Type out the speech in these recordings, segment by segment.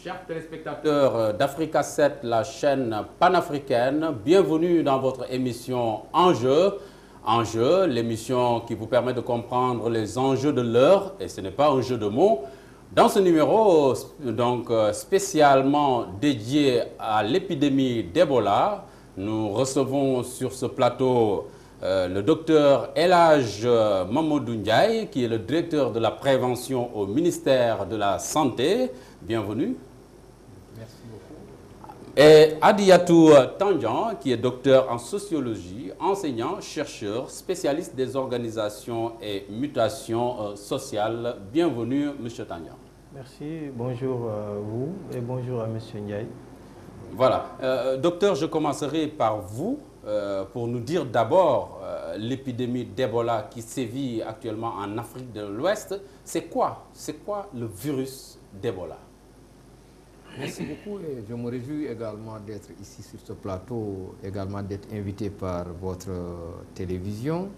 Chers téléspectateurs d'Africa 7, la chaîne panafricaine, bienvenue dans votre émission Enjeux. Enjeux, l'émission qui vous permet de comprendre les enjeux de l'heure, et ce n'est pas un jeu de mots. Dans ce numéro donc, spécialement dédié à l'épidémie d'Ebola, nous recevons sur ce plateau le docteur El Hadj Mamadou Ndiaye, qui est le directeur de la prévention au ministère de la Santé. Bienvenue. Merci beaucoup. Et Adiatou Tandian, qui est docteur en sociologie, enseignant, chercheur, spécialiste des organisations et mutations sociales. Bienvenue, M. Tandian. Merci, bonjour à vous et bonjour à M. Ndiaye. Voilà. Docteur, je commencerai par vous pour nous dire d'abord l'épidémie d'Ebola qui sévit actuellement en Afrique de l'Ouest. C'est quoi le virus d'Ebola? Merci beaucoup et je me réjouis également d'être ici sur ce plateau, également d'être invité par votre télévision.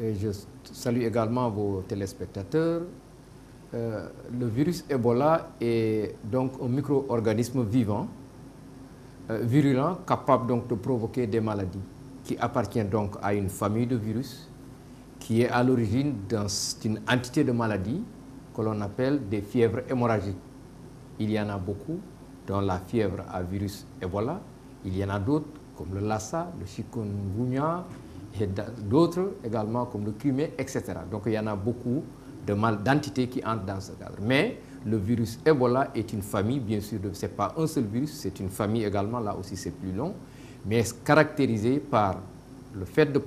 Et je salue également vos téléspectateurs. Le virus Ebola est donc un micro-organisme vivant, virulent, capable donc de provoquer des maladies, qui appartient donc à une famille de virus, qui est à l'origine d'une entité de maladies que l'on appelle des fièvres hémorragiques. Il y en a beaucoup, dont la fièvre à virus Ebola. Il y en a d'autres, comme le Lassa, le chikungunya, et d'autres également, comme le Crimée, etc. Donc il y en a beaucoup d'entités qui entrent dans ce cadre. Mais le virus Ebola est une famille, bien sûr, ce n'est pas un seul virus, c'est une famille également, là aussi c'est plus long, mais caractérisée par le fait de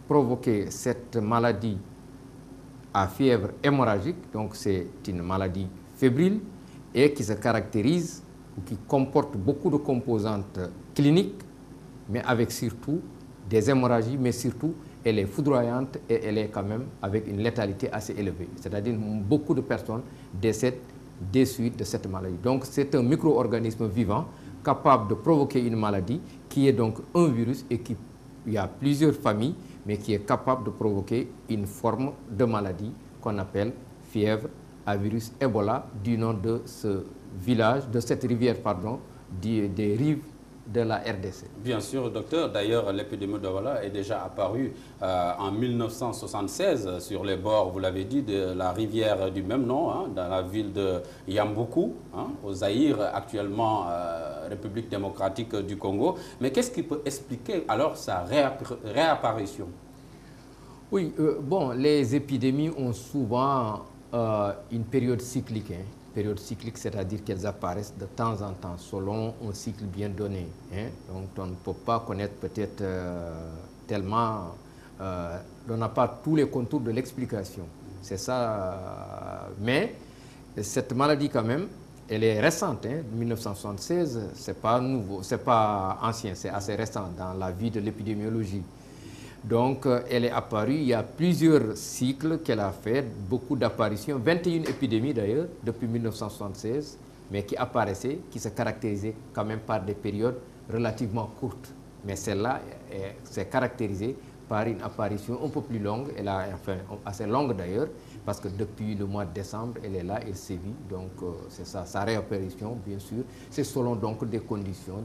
provoquer cette maladie à fièvre hémorragique, donc c'est une maladie fébrile, et qui se caractérise ou qui comporte beaucoup de composantes cliniques, mais avec surtout des hémorragies, mais surtout elle est foudroyante et elle est quand même avec une létalité assez élevée. C'est-à-dire beaucoup de personnes décèdent des suites de cette maladie. Donc c'est un micro-organisme vivant capable de provoquer une maladie qui est donc un virus et il y a plusieurs familles, mais qui est capable de provoquer une forme de maladie qu'on appelle fièvre à virus Ebola, du nom de ce village, de cette rivière, pardon, des rives de la RDC. Bien sûr, docteur. D'ailleurs, l'épidémie d'Ebola est déjà apparue en 1976 sur les bords, vous l'avez dit, de la rivière du même nom, hein, dans la ville de Yamboukou, hein, au Zaïre, actuellement République démocratique du Congo. Mais qu'est-ce qui peut expliquer alors sa réapparition? Oui, bon, les épidémies ont souvent une période cyclique. Hein. Période cyclique, c'est-à-dire qu'elles apparaissent de temps en temps selon un cycle bien donné. Hein. Donc on ne peut pas connaître peut-être tellement, on n'a pas tous les contours de l'explication. C'est ça. Mais cette maladie quand même, elle est récente. Hein. 1976, c'est pas nouveau, c'est pas ancien, c'est assez récent dans la vie de l'épidémiologie. Donc, elle est apparue, il y a plusieurs cycles qu'elle a fait, beaucoup d'apparitions, 21 épidémies d'ailleurs, depuis 1976, mais qui apparaissaient, qui se caractérisaient quand même par des périodes relativement courtes. Mais celle-là s'est caractérisée par une apparition un peu plus longue, elle a, enfin, assez longue d'ailleurs, parce que depuis le mois de décembre, elle est là, elle sévit. Donc, c'est ça, sa réapparition, bien sûr. C'est selon donc des conditions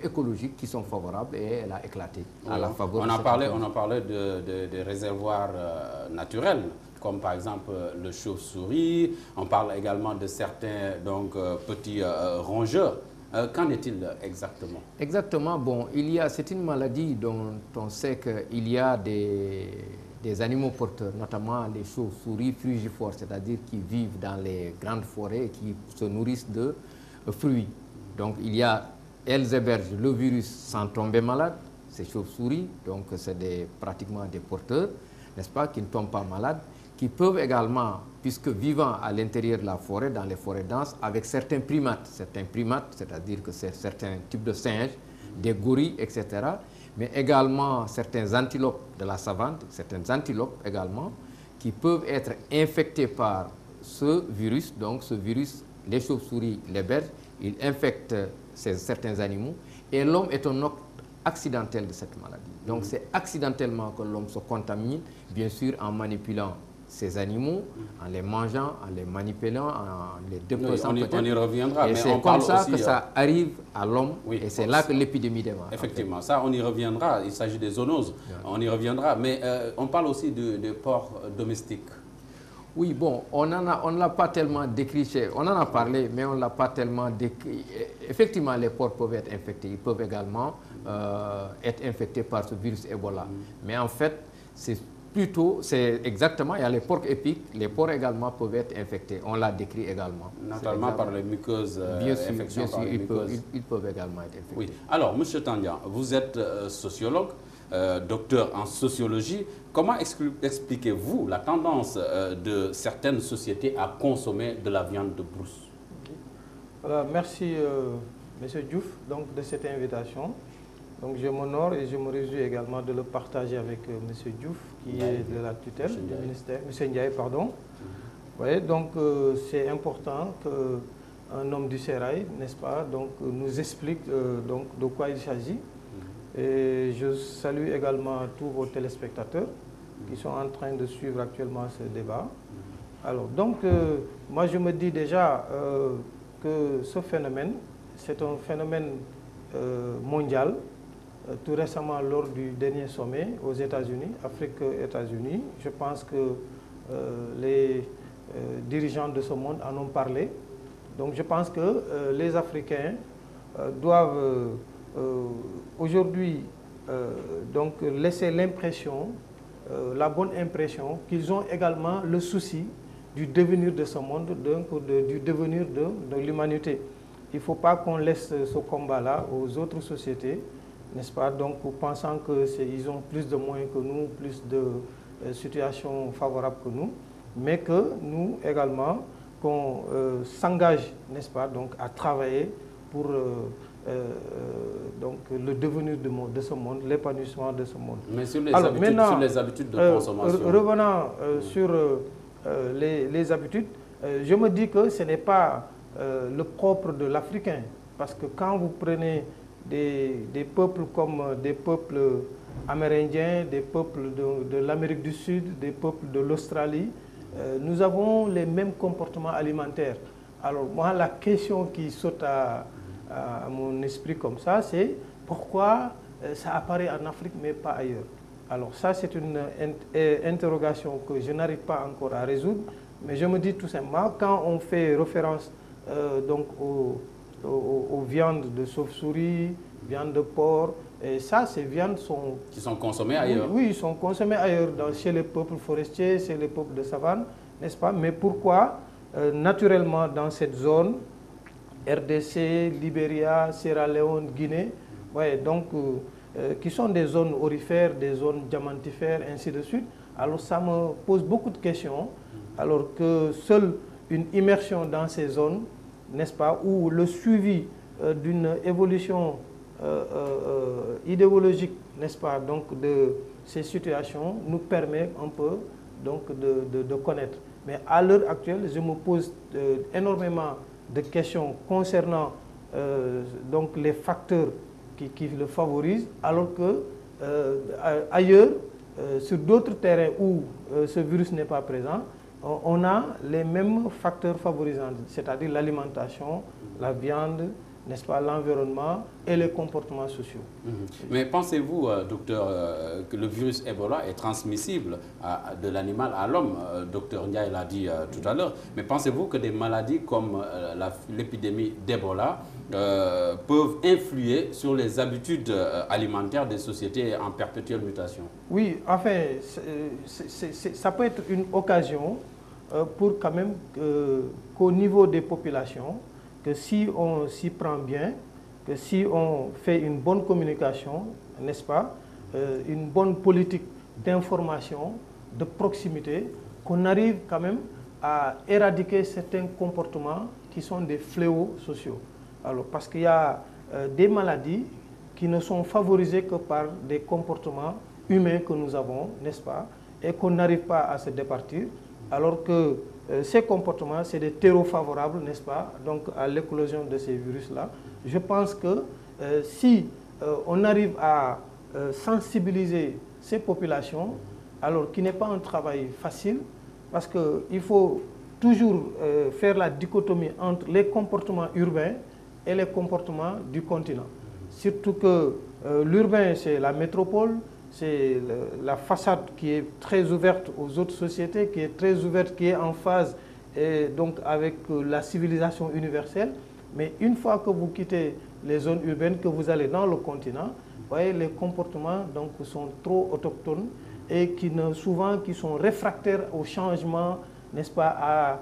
écologiques qui sont favorables et elle a éclaté à la faveur on en parlait des réservoirs naturels, comme par exemple le chauve-souris. On parle également de certains donc, petits rongeurs. Qu'en est-il exactement? Exactement. Bon, c'est une maladie dont on sait qu'il y a des animaux porteurs, notamment les chauves-souris frugivores, c'est-à-dire qui vivent dans les grandes forêts et qui se nourrissent de fruits. Donc, elles hébergent le virus sans tomber malade, ces chauves-souris, donc c'est pratiquement des porteurs, n'est-ce pas, qui ne tombent pas malades, qui peuvent également, puisque vivant à l'intérieur de la forêt, dans les forêts denses, avec certains primates, c'est-à-dire que c'est certains types de singes, des gorilles, etc., mais également certains antilopes de la savane, certaines antilopes également, qui peuvent être infectés par ce virus. Donc ce virus, les chauves-souris l'hébergent, il infecte certains animaux, et l'homme est un hôte accidentel de cette maladie. Donc c'est accidentellement que l'homme se contamine, bien sûr en manipulant ces animaux en les mangeant, en les manipulant, en les dépeçant. Oui, on y reviendra. Et c'est comme ça que ça arrive à l'homme, oui, et c'est là que l'épidémie démarre. Effectivement, ça on y reviendra, il s'agit des zoonoses, on y reviendra, mais on parle aussi de porcs domestiques. Oui, bon, on ne l'a pas tellement décrit, on en a parlé, mais on ne l'a pas tellement décrit. Effectivement, les porcs peuvent être infectés, ils peuvent également être infectés par ce virus Ebola. Mais en fait, c'est exactement, il y a les porcs épiques, les porcs également peuvent être infectés, on l'a décrit également. Notamment par les muqueuses, bien sûr, ils peuvent également être infectés. Oui. Alors, M. Tandian, vous êtes sociologue, docteur en sociologie. Comment expliquez-vous la tendance de certaines sociétés à consommer de la viande de brousse? Alors, merci M. Diouf donc, de cette invitation. Donc, je m'honore et je me réjouis également de le partager avec M. Diouf, qui est de la tutelle du ministère, M. Ndiaye, pardon. Oui, donc, c'est important qu'un homme du sérail, n'est-ce pas, donc, nous explique donc, de quoi il s'agit. Et je salue également tous vos téléspectateurs qui sont en train de suivre actuellement ce débat. Alors, donc, moi, je me dis déjà que ce phénomène, c'est un phénomène mondial. Tout récemment, lors du dernier sommet aux États-Unis, Afrique-États-Unis, je pense que les dirigeants de ce monde en ont parlé. Donc, je pense que les Africains doivent aujourd'hui donc laisser l'impression, la bonne impression qu'ils ont également le souci du devenir de ce monde, du devenir de l'humanité. Il ne faut pas qu'on laisse ce combat-là aux autres sociétés, n'est-ce pas, donc pensant qu'ils ont plus de moyens que nous, plus de situations favorables que nous, mais que nous également, qu'on s'engage, n'est-ce pas, donc à travailler pour donc le devenir de ce monde, l'épanouissement de ce monde. Mais sur les habitudes de consommation. Revenant sur les habitudes, je me dis que ce n'est pas le propre de l'Africain. Parce que quand vous prenez des peuples comme des peuples amérindiens, des peuples de l'Amérique du Sud, des peuples de l'Australie, nous avons les mêmes comportements alimentaires. Alors moi, la question qui saute à mon esprit comme ça, c'est pourquoi ça apparaît en Afrique mais pas ailleurs. Alors ça, c'est une interrogation que je n'arrive pas encore à résoudre, mais je me dis tout simplement, quand on fait référence donc aux viandes de chauve-souris, viande de porc, et ça, ces viandes qui sont consommées ailleurs. Oui, ils sont consommés ailleurs, chez les peuples forestiers, chez les peuples de savane, n'est-ce pas? Mais pourquoi, naturellement, dans cette zone, RDC, Libéria, Sierra Leone, Guinée, ouais, donc, qui sont des zones aurifères, des zones diamantifères, ainsi de suite. Alors ça me pose beaucoup de questions, alors que seule une immersion dans ces zones, n'est-ce pas, ou le suivi d'une évolution idéologique, n'est-ce pas, donc de ces situations nous permet un peu donc de connaître. Mais à l'heure actuelle, je me pose énormément de questions concernant donc les facteurs qui le favorisent, alors que ailleurs, sur d'autres terrains où ce virus n'est pas présent, on a les mêmes facteurs favorisants, c'est-à-dire l'alimentation, la viande, n'est-ce pas, l'environnement et les comportements sociaux. Mais pensez-vous, docteur, que le virus Ebola est transmissible de l'animal à l'homme? Docteur Ndiaye l'a dit tout à l'heure. Mais pensez-vous que des maladies comme l'épidémie d'Ebola peuvent influer sur les habitudes alimentaires des sociétés en perpétuelle mutation? Oui, enfin, ça peut être une occasion pour quand même qu'au niveau des populations, que si on s'y prend bien, que si on fait une bonne communication, n'est-ce pas, une bonne politique d'information, de proximité, qu'on arrive quand même à éradiquer certains comportements qui sont des fléaux sociaux. Alors, parce qu'il y a des maladies qui ne sont favorisées que par des comportements humains que nous avons, n'est-ce pas, et qu'on n'arrive pas à se départir, alors que ces comportements, c'est des terreaux favorables, n'est-ce pas, donc à l'éclosion de ces virus-là. Je pense que si on arrive à sensibiliser ces populations, alors qui n'est pas un travail facile, parce qu'il faut toujours faire la dichotomie entre les comportements urbains et les comportements du continent. Surtout que l'urbain, c'est la métropole, c'est la façade qui est très ouverte aux autres sociétés, qui est très ouverte, qui est en phase donc avec la civilisation universelle. Mais une fois que vous quittez les zones urbaines, que vous allez dans le continent, vous voyez, les comportements donc, sont trop autochtones et souvent qui sont réfractaires au changement, n'est-ce pas,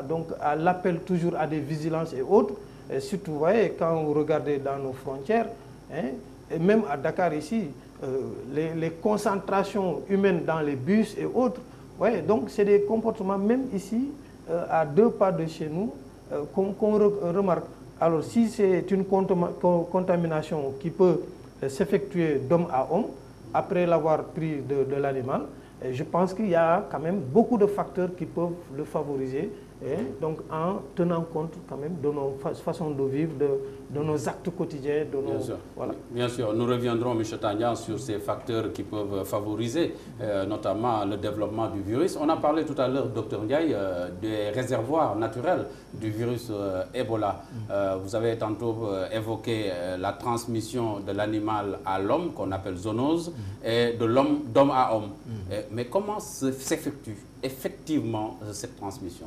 donc à l'appel toujours à des vigilances et autres. Et surtout, vous voyez, quand vous regardez dans nos frontières, hein, et même à Dakar ici, les concentrations humaines dans les bus et autres, ouais, donc c'est des comportements, même ici, à 2 pas de chez nous, qu'on remarque. Alors si c'est une contamination qui peut s'effectuer d'homme à homme, après l'avoir pris de l'animal, je pense qu'il y a quand même beaucoup de facteurs qui peuvent le favoriser, donc en tenant compte quand même de nos façons de vivre, de nos actes quotidiens, de nos... Bien sûr. Voilà. Bien sûr, nous reviendrons, M. Tania, sur ces facteurs qui peuvent favoriser notamment le développement du virus. On a parlé tout à l'heure, Dr Ndiaye, des réservoirs naturels du virus Ebola. Vous avez tantôt évoqué la transmission de l'animal à l'homme, qu'on appelle zoonose, et de l'homme d'homme à homme. Mais comment s'effectue effectivement cette transmission?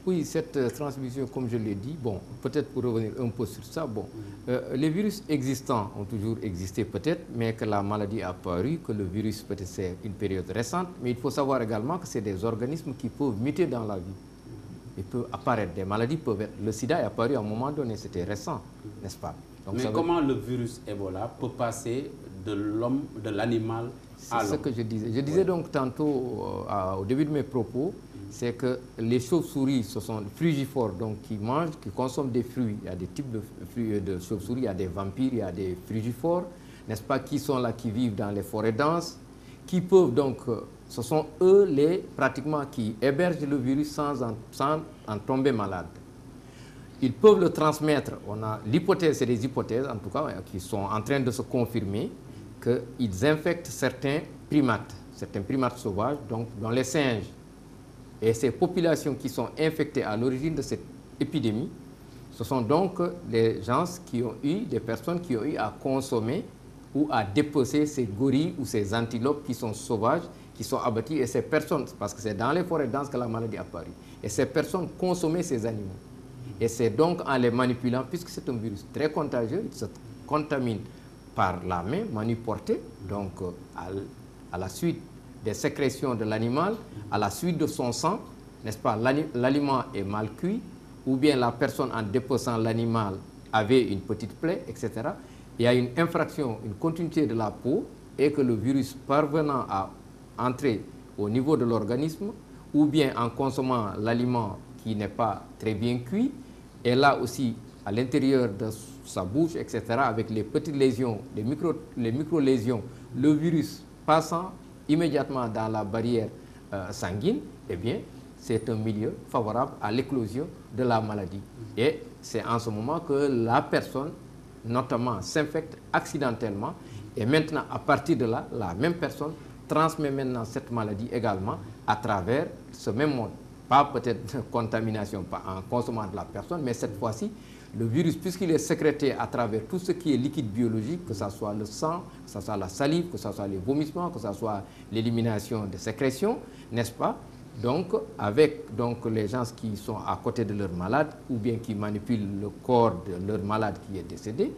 Oui, cette transmission, comme je l'ai dit, bon, peut-être pour revenir un peu sur ça, bon, les virus existants ont toujours existé peut-être, mais que la maladie a apparu, que le virus peut-être c'est une période récente, mais il faut savoir également que c'est des organismes qui peuvent muter dans la vie. Ils peuvent apparaître, des maladies peuvent être... Le sida est apparu à un moment donné, c'était récent, n'est-ce pas? Donc, mais comment le virus Ebola peut passer de l'homme, de l'animal à l'homme? C'est ce que je disais. Je disais donc tantôt, au début de mes propos, c'est que les chauves-souris, ce sont frugivores, donc qui mangent, qui consomment des fruits. Il y a des types de chauves-souris, il y a des vampires, il y a des frugivores, n'est-ce pas, qui sont là, qui vivent dans les forêts denses, qui peuvent donc, ce sont eux pratiquement qui hébergent le virus sans en tomber malade. Ils peuvent le transmettre. On a l'hypothèse, c'est des hypothèses en tout cas, qui sont en train de se confirmer, qu'ils infectent certains primates sauvages, donc dans les singes. Et ces populations qui sont infectées à l'origine de cette épidémie, ce sont donc des gens qui ont eu, des personnes qui ont eu à consommer ou à dépecer ces gorilles ou ces antilopes qui sont sauvages, qui sont abattus. Et ces personnes, parce que c'est dans les forêts denses que la maladie apparaît, et ces personnes consommaient ces animaux. Et c'est donc en les manipulant, puisque c'est un virus très contagieux, il se contamine par la main, main portée, donc à la suite des sécrétions de l'animal, à la suite de son sang, n'est-ce pas, l'aliment est mal cuit, ou bien la personne en déposant l'animal avait une petite plaie, etc. Il y a une infraction, une continuité de la peau, et que le virus parvenant à entrer au niveau de l'organisme, ou bien en consommant l'aliment qui n'est pas très bien cuit, et là aussi à l'intérieur de sa bouche, etc., avec les petites lésions, les micro-lésions, le virus passant immédiatement dans la barrière sanguine, eh bien, c'est un milieu favorable à l'éclosion de la maladie. Et c'est en ce moment que la personne, notamment, s'infecte accidentellement. Et maintenant, à partir de là, la même personne transmet maintenant cette maladie également à travers ce même mode. Pas peut-être contamination pas en consommant de la personne, mais cette fois-ci, le virus, puisqu'il est sécrété à travers tout ce qui est liquide biologique, que ce soit le sang, que ce soit la salive, que ce soit les vomissements, que ce soit l'élimination des sécrétions, n'est-ce pas? Donc, avec donc, les gens qui sont à côté de leur malade, ou bien qui manipulent le corps de leur malade qui est décédé,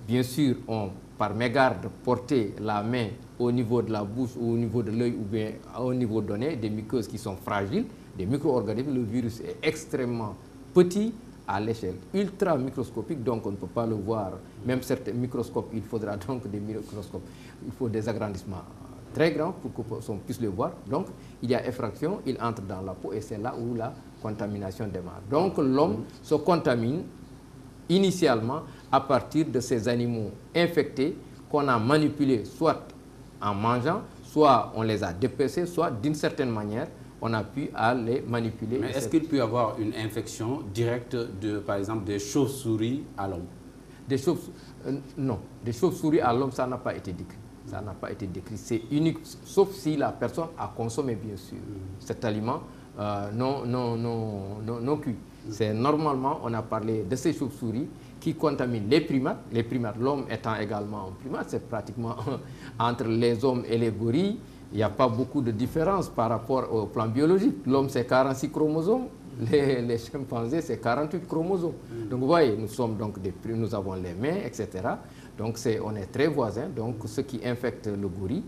bien sûr, on, par mégarde, porter la main au niveau de la bouche ou au niveau de l'œil, ou bien au niveau donné, des muqueuses qui sont fragiles, des micro-organismes. Le virus est extrêmement petit, à l'échelle ultra microscopique, donc on ne peut pas le voir. Même certains microscopes, il faudra donc des microscopes. Il faut des agrandissements très grands pour qu'on puisse le voir. Donc, il y a effraction, il entre dans la peau et c'est là où la contamination démarre. Donc, l'homme se contamine initialement à partir de ces animaux infectés qu'on a manipulés soit en mangeant, soit on les a dépecés, soit d'une certaine manière, on a pu les manipuler. Mais est-ce qu'il peut y avoir une infection directe, par exemple, des chauves-souris à l'homme? Non, des chauves-souris à l'homme, ça n'a pas été dit. Ça n'a pas été décrit. C'est unique, sauf si la personne a consommé, bien sûr, cet aliment non cuit. C'est normalement, on a parlé de ces chauves-souris qui contaminent les primates. Les primates, l'homme étant également un primate, c'est pratiquement entre les hommes et les gorilles. Il n'y a pas beaucoup de différence par rapport au plan biologique. L'homme, c'est 46 chromosomes. Les chimpanzés, c'est 48 chromosomes. Donc, vous voyez, nous sommes donc nous avons les mains, etc. Donc, on est très voisins. Donc, ce qui infecte le gorille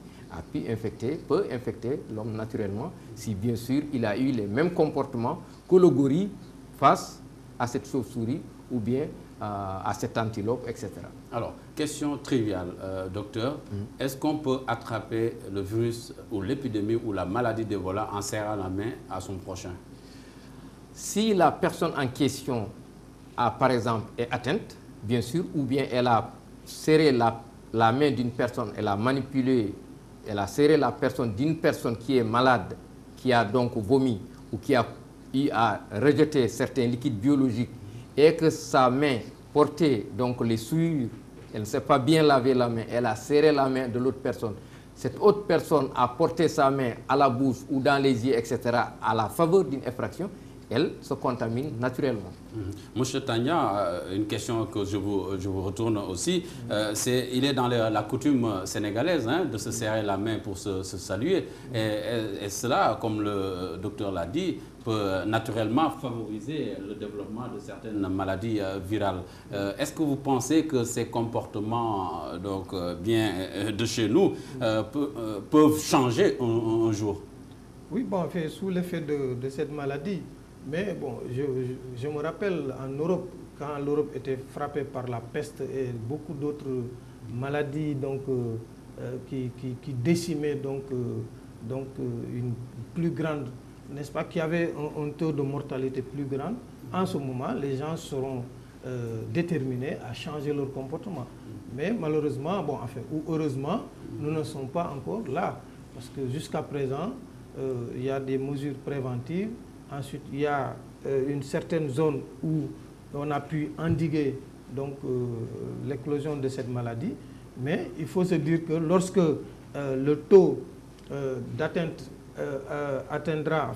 peut infecter l'homme naturellement, si bien sûr, il a eu les mêmes comportements que le gorille face à cette chauve-souris ou bien à cette antilope, etc. Alors, question triviale, docteur. Est-ce qu'on peut attraper le virus ou l'épidémie ou la maladie d'Ebola en serrant la main à son prochain? Si la personne en question par exemple, est atteinte, bien sûr, ou bien elle a serré la main d'une personne, elle a manipulé, elle a serré la personne d'une personne qui est malade, qui a donc vomi ou qui a eu à rejeter certains liquides biologiques et que sa main portait donc les souillures, elle ne s'est pas bien lavé la main, elle a serré la main de l'autre personne. Cette autre personne a porté sa main à la bouche ou dans les yeux, etc., à la faveur d'une effraction, elle se contamine naturellement. Monsieur Tania, une question que je vous retourne aussi, il est dans la coutume sénégalaise de se serrer la main pour se saluer. Et cela, comme le docteur l'a dit, peut naturellement favoriser le développement de certaines maladies virales. Est-ce que vous pensez que ces comportements bien de chez nous peuvent changer un jour? Oui, bon, en fait, sous l'effet de cette maladie. Mais bon, je me rappelle en Europe, quand l'Europe était frappée par la peste et beaucoup d'autres maladies qui décimaient une plus grande, n'est-ce pas, qui avait un taux de mortalité plus grand. En ce moment, les gens seront déterminés à changer leur comportement. Mais malheureusement, bon, enfin, ou heureusement, nous ne sommes pas encore là. Parce que jusqu'à présent, il y a des mesures préventives. Ensuite, il y a une certaine zone où on a pu endiguer l'éclosion de cette maladie. Mais il faut se dire que lorsque le taux d'atteinte atteindra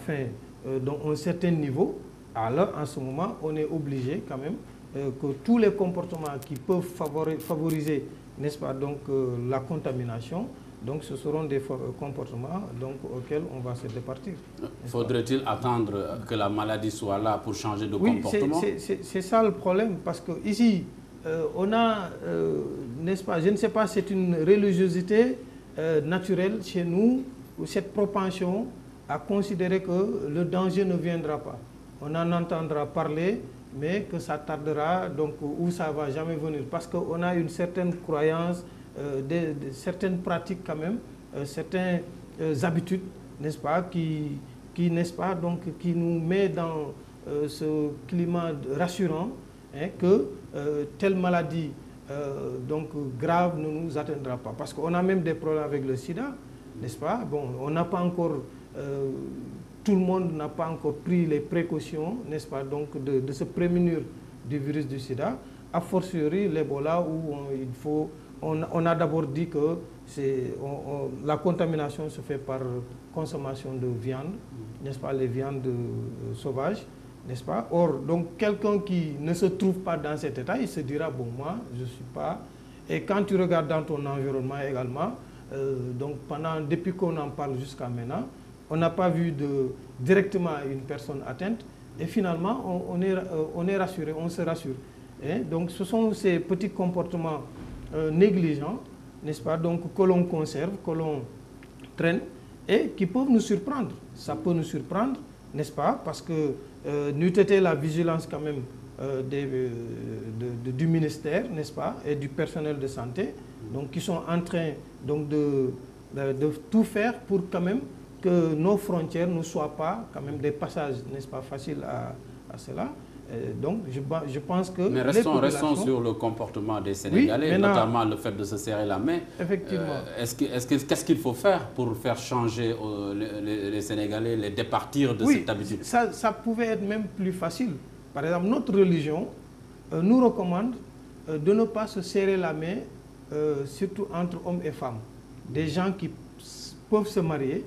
un certain niveau, alors en ce moment, on est obligé quand même que tous les comportements qui peuvent favoriser, n'est-ce pas, la contamination, donc ce seront des comportements auxquels on va se départir. Faudrait-il attendre que la maladie soit là pour changer de comportement? C'est ça le problème, parce que ici, on a, n'est-ce pas, je ne sais pas, c'est une religiosité naturelle chez nous, ou cette propension à considérer que le danger ne viendra pas. On en entendra parler, mais que ça tardera, ou ça ne va jamais venir, parce qu'on a une certaine croyance, certaines pratiques quand même, certaines habitudes, n'est-ce pas, qui nous met dans ce climat rassurant, que telle maladie grave ne nous atteindra pas. Parce qu'on a même des problèmes avec le sida, n'est-ce pas? Bon, on n'a pas encore, tout le monde n'a pas encore pris les précautions, n'est-ce pas, de se prémunir du virus du sida, a fortiori l'Ebola où on a d'abord dit que la contamination se fait par consommation de viande, n'est-ce pas, les viandes sauvages, n'est-ce pas? Or, donc, quelqu'un qui ne se trouve pas dans cet état, il se dira, bon, moi, je ne suis pas... Et quand tu regardes dans ton environnement également, depuis qu'on en parle jusqu'à maintenant, on n'a pas vu directement une personne atteinte, et finalement, on est rassuré, on se rassure. Donc, ce sont ces petits comportements négligents, n'est-ce pas, que l'on conserve, que l'on traîne, et qui peuvent nous surprendre. Ça peut nous surprendre, n'est-ce pas, parce que n'eût été la vigilance quand même du ministère, n'est-ce pas, et du personnel de santé, qui sont en train de tout faire pour quand même que nos frontières ne soient pas quand même des passages, n'est-ce pas, faciles à cela. Donc, je pense que... Mais restons sur le comportement des Sénégalais, oui, notamment le fait de se serrer la main. Effectivement. Qu'est-ce qu'il faut faire pour faire changer les Sénégalais, les départir de cette habitude? Ça pouvait être même plus facile. Par exemple, notre religion nous recommande de ne pas se serrer la main, surtout entre hommes et femmes. des gens qui peuvent se marier.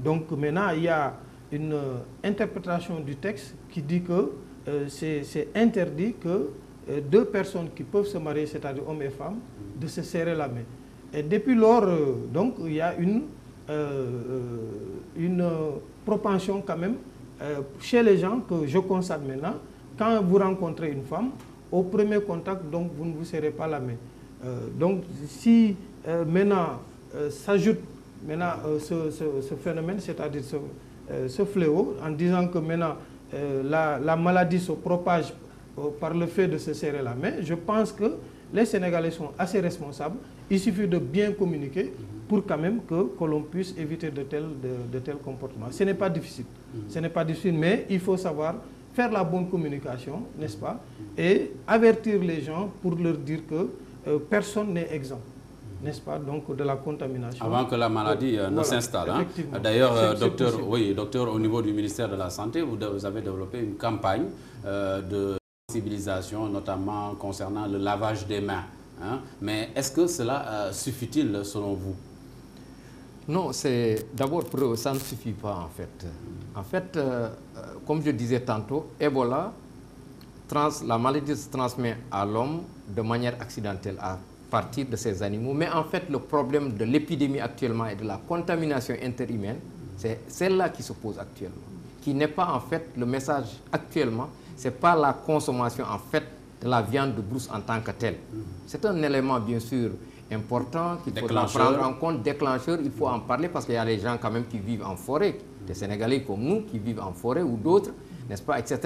Donc maintenant, il y a une interprétation du texte qui dit que c'est interdit que deux personnes qui peuvent se marier, c'est-à-dire hommes et femmes, de se serrer la main. Et depuis lors, donc, il y a une propension quand même chez les gens que je constate maintenant. Quand vous rencontrez une femme, au premier contact, donc, vous ne vous serrez pas la main. Donc, si maintenant s'ajoute maintenant ce phénomène, c'est-à-dire ce fléau, en disant que maintenant la maladie se propage par le fait de se serrer la main, je pense que les Sénégalais sont assez responsables. Il suffit de bien communiquer pour quand même que l'on puisse éviter de tels comportements. Ce n'est pas difficile. Ce n'est pas difficile, mais il faut savoir faire la bonne communication, n'est-ce pas, et avertir les gens pour leur dire que personne n'est exempt, n'est-ce pas, donc de la contamination. Avant que la maladie ne s'installe. Hein. D'ailleurs, docteur, au niveau du ministère de la Santé, vous avez développé une campagne de sensibilisation, notamment concernant le lavage des mains. Hein. Mais est-ce que cela suffit-il selon vous? Non, d'abord, ça ne suffit pas en fait. En fait, comme je disais tantôt, Ebola, la maladie se transmet à l'homme de manière accidentelle à partir de ces animaux. Mais en fait, le problème de l'épidémie actuellement et de la contamination interhumaine, c'est celle-là qui se pose actuellement. Qui n'est pas en fait le message actuellement, ce n'est pas la consommation en fait de la viande de brousse en tant que telle. C'est un élément bien sûr important qu'il faudra prendre en compte, déclencheur, il faut en parler parce qu'il y a des gens quand même qui vivent en forêt, des Sénégalais comme nous qui vivent en forêt ou d'autres, n'est-ce pas, etc.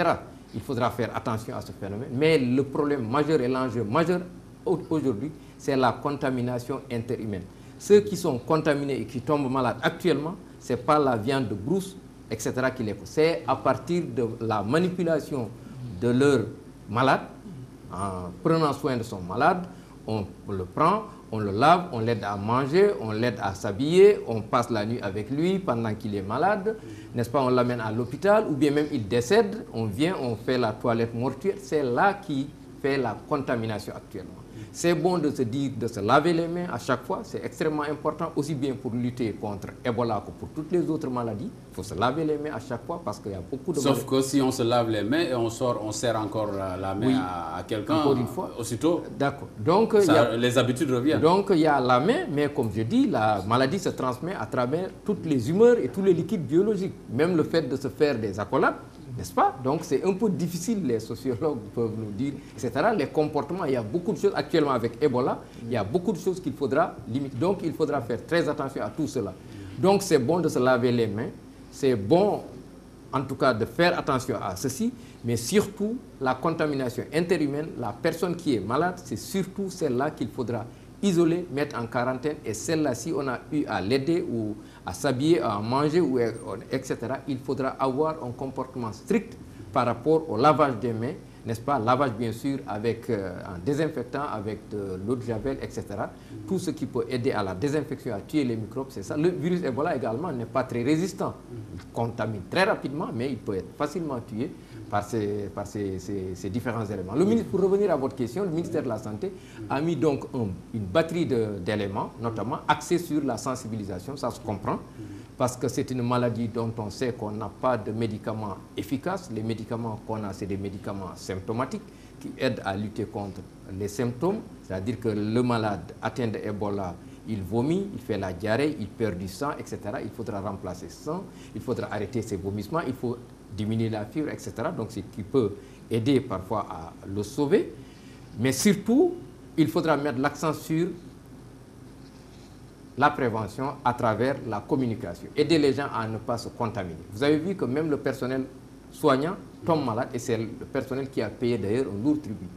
Il faudra faire attention à ce phénomène. Mais le problème majeur et l'enjeu majeur aujourd'hui, c'est la contamination interhumaine. Ceux qui sont contaminés et qui tombent malades actuellement, ce n'est pas la viande de brousse, etc. qui les cause. C'est à partir de la manipulation de leurs malades, en prenant soin de son malade, on le prend, on le lave, on l'aide à manger, on l'aide à s'habiller, on passe la nuit avec lui pendant qu'il est malade, n'est-ce pas, on l'amène à l'hôpital, ou bien même il décède, on vient, on fait la toilette mortuaire. C'est là qui fait la contamination actuellement. C'est bon de se dire, de se laver les mains à chaque fois, c'est extrêmement important, aussi bien pour lutter contre Ebola que pour toutes les autres maladies. Il faut se laver les mains à chaque fois parce qu'il y a beaucoup de Sauf que si on se lave les mains et on sort, on serre encore la main à quelqu'un, encore une fois, aussitôt, d'accord. Donc, les habitudes reviennent. Donc il y a la main, mais comme je dis, la maladie se transmet à travers toutes les humeurs et tous les liquides biologiques. Même le fait de se faire des accolades, n'est-ce pas? Donc c'est un peu difficile, les sociologues peuvent nous dire, etc. Les comportements, il y a beaucoup de choses actuellement avec Ebola, il y a beaucoup de choses qu'il faudra limiter. Donc il faudra faire très attention à tout cela. Donc c'est bon de se laver les mains, c'est bon en tout cas de faire attention à ceci, mais surtout la contamination interhumaine, la personne qui est malade, c'est surtout celle-là qu'il faudra isoler, mettre en quarantaine, et celle-là, si on a eu à l'aider ou à s'habiller, à manger, ou, etc., il faudra avoir un comportement strict par rapport au lavage des mains, n'est-ce pas, lavage bien sûr avec un désinfectant, avec de l'eau de javel, etc. Tout ce qui peut aider à la désinfection, à tuer les microbes, c'est ça. Le virus Ebola également n'est pas très résistant. Il contamine très rapidement, mais il peut être facilement tué par ces différents éléments. Le ministre, pour revenir à votre question, le ministère de la Santé a mis donc une batterie d'éléments, notamment axés sur la sensibilisation, ça se comprend, parce que c'est une maladie dont on sait qu'on n'a pas de médicaments efficaces. Les médicaments qu'on a, c'est des médicaments symptomatiques qui aident à lutter contre les symptômes, c'est-à-dire que le malade atteint d'Ebola, il vomit, il fait la diarrhée, il perd du sang, etc. Il faudra remplacer ce sang, il faudra arrêter ses vomissements, il faut diminuer la fièvre, etc. Donc, c'est ce qui peut aider parfois à le sauver. Mais surtout, il faudra mettre l'accent sur la prévention à travers la communication. Aider les gens à ne pas se contaminer. Vous avez vu que même le personnel soignant tombe malade, et c'est le personnel qui a payé d'ailleurs un lourd tribut.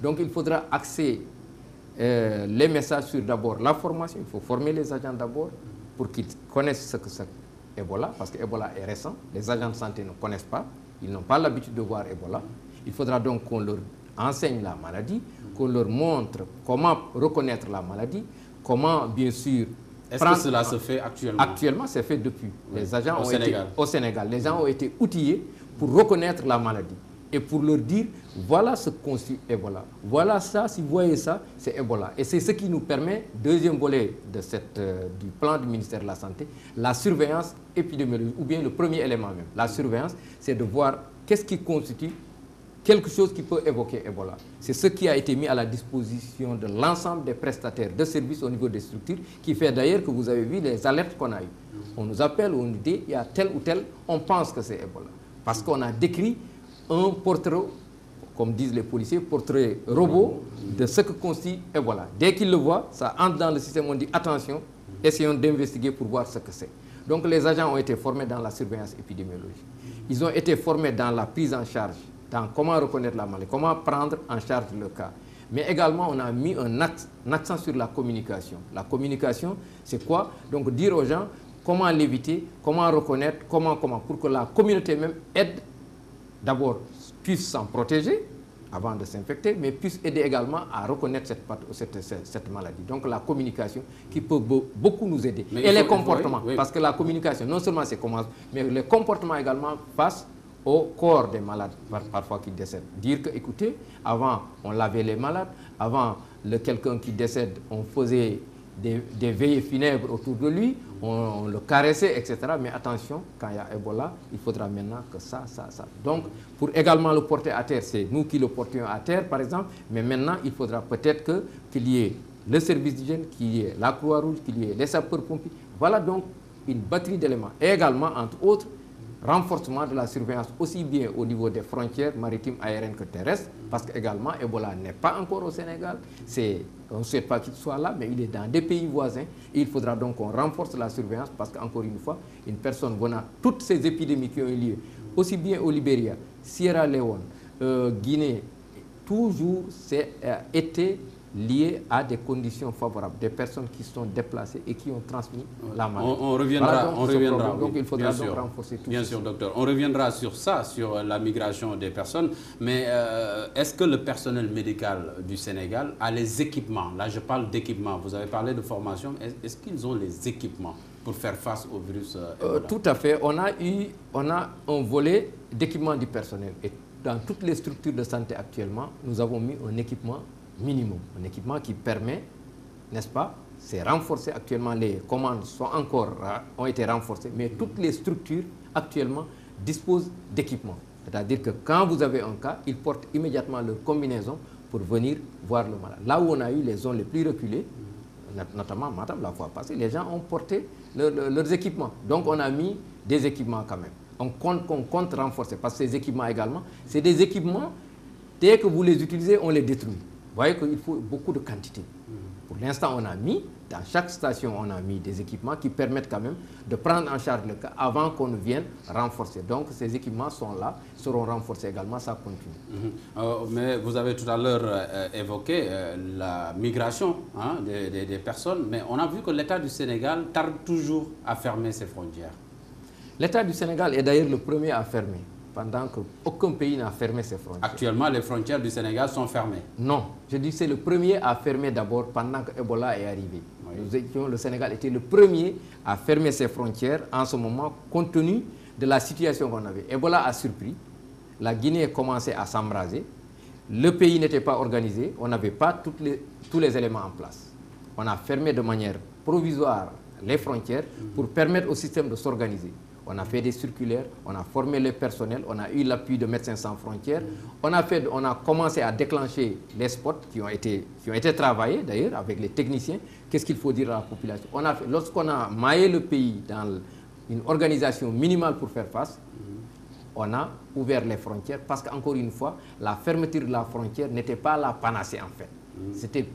Donc, il faudra axer les messages sur d'abord la formation. Il faut former les agents d'abord pour qu'ils connaissent ce que c'est Ebola, parce que Ebola est récent. Les agents de santé ne connaissent pas. Ils n'ont pas l'habitude de voir Ebola. Il faudra donc qu'on leur enseigne la maladie, qu'on leur montre comment reconnaître la maladie, comment, bien sûr... Est-ce que cela se fait actuellement? Actuellement, c'est fait depuis. Oui. Les agents au Sénégal. Au Sénégal. Les gens ont été outillés pour reconnaître la maladie. et pour leur dire, voilà ce que constitue Ebola. Voilà ça, si vous voyez ça, c'est Ebola. Et c'est ce qui nous permet, deuxième volet de du plan du ministère de la Santé, la surveillance épidémiologique, ou bien le premier élément même. La surveillance, c'est de voir qu'est-ce qui constitue quelque chose qui peut évoquer Ebola. C'est ce qui a été mis à la disposition de l'ensemble des prestataires de services au niveau des structures, qui fait d'ailleurs que vous avez vu les alertes qu'on a eues. On nous appelle, on nous dit, il y a tel ou tel, on pense que c'est Ebola. Parce qu'on a décrit un portrait, comme disent les policiers, portrait robot de ce que constitue Ebola. Dès qu'ils le voient, ça entre dans le système, on dit attention, essayons d'investiguer pour voir ce que c'est. Donc les agents ont été formés dans la surveillance épidémiologique. Ils ont été formés dans la prise en charge, dans comment reconnaître la maladie, comment prendre en charge le cas. Mais également, on a mis un accent sur la communication. La communication, c'est quoi? Donc dire aux gens comment l'éviter, comment reconnaître, comment, pour que la communauté même aide, d'abord, puisse s'en protéger avant de s'infecter, mais puisse aider également à reconnaître cette maladie. Donc la communication qui peut beaucoup nous aider. Mais et les comportements, parce que la communication, non seulement c'est comment, mais les comportements également face au corps des malades, parfois qui décèdent. Dire que, écoutez, avant, on lavait les malades, avant, quelqu'un qui décède, on faisait des veillées funèbres autour de lui, on le caressait, etc. Mais attention, quand il y a Ebola, il faudra maintenant que ça. Donc, pour également le porter à terre, c'est nous qui le portions à terre, par exemple, mais maintenant, il faudra peut-être qu'il y ait le service d'hygiène, qu'il y ait la Croix-Rouge, qu'il y ait les sapeurs-pompiers. Voilà donc une batterie d'éléments. Et également, entre autres, renforcement de la surveillance aussi bien au niveau des frontières maritimes, aériennes que terrestres, parce que également Ebola n'est pas encore au Sénégal. On ne souhaite pas qu'il soit là, mais il est dans des pays voisins. Et il faudra donc qu'on renforce la surveillance parce qu'encore une fois, une personne venant, toutes ces épidémies qui ont eu lieu, aussi bien au Libéria, Sierra Leone, Guinée, toujours été lié à des conditions favorables, des personnes qui sont déplacées et qui ont transmis la maladie. On reviendra. Donc il faudra donc renforcer tout ça. Bien sûr, docteur. On reviendra sur ça, sur la migration des personnes. Mais est-ce que le personnel médical du Sénégal a les équipements? Là, je parle d'équipements. Vous avez parlé de formation. Est-ce qu'ils ont les équipements pour faire face au virus Ebola? Tout à fait. On a un volet d'équipement du personnel. Et dans toutes les structures de santé actuellement, nous avons mis un équipement minimum, un équipement qui permet, n'est-ce pas, c'est renforcé actuellement, les commandes ont été renforcées, mais toutes les structures actuellement disposent d'équipements. C'est-à-dire que quand vous avez un cas, ils portent immédiatement leur combinaison pour venir voir le malade. Là où on a eu les zones les plus reculées, notamment Matam la fois passée, les gens ont porté leurs équipements. Donc on a mis des équipements quand même. On compte renforcer, parce que ces équipements également, c'est des équipements, dès que vous les utilisez, on les détruit. Vous voyez qu'il faut beaucoup de quantité. Pour l'instant, on a mis, dans chaque station, on a mis des équipements qui permettent quand même de prendre en charge le cas avant qu'on ne vienne renforcer. Donc, ces équipements sont là, seront renforcés également, ça continue. Mais vous avez tout à l'heure évoqué la migration des personnes, mais on a vu que l'État du Sénégal tarde toujours à fermer ses frontières. L'État du Sénégal est d'ailleurs le premier à fermer, pendant qu'aucun pays n'a fermé ses frontières. Actuellement, les frontières du Sénégal sont fermées. Non, je dis c'est le premier à fermer d'abord pendant que Ebola est arrivé. Oui. Le Sénégal était le premier à fermer ses frontières en ce moment, compte tenu de la situation qu'on avait. Ebola a surpris, la Guinée a commencé à s'embraser, le pays n'était pas organisé, on n'avait pas tous les éléments en place. On a fermé de manière provisoire les frontières pour permettre au système de s'organiser. On a fait des circulaires, on a formé le personnel, on a eu l'appui de Médecins sans frontières. On a commencé à déclencher les spots qui ont été travaillés d'ailleurs avec les techniciens. Qu'est-ce qu'il faut dire à la population? Lorsqu'on a maillé le pays dans une organisation minimale pour faire face, on a ouvert les frontières parce qu'encore une fois, la fermeture de la frontière n'était pas la panacée en fait.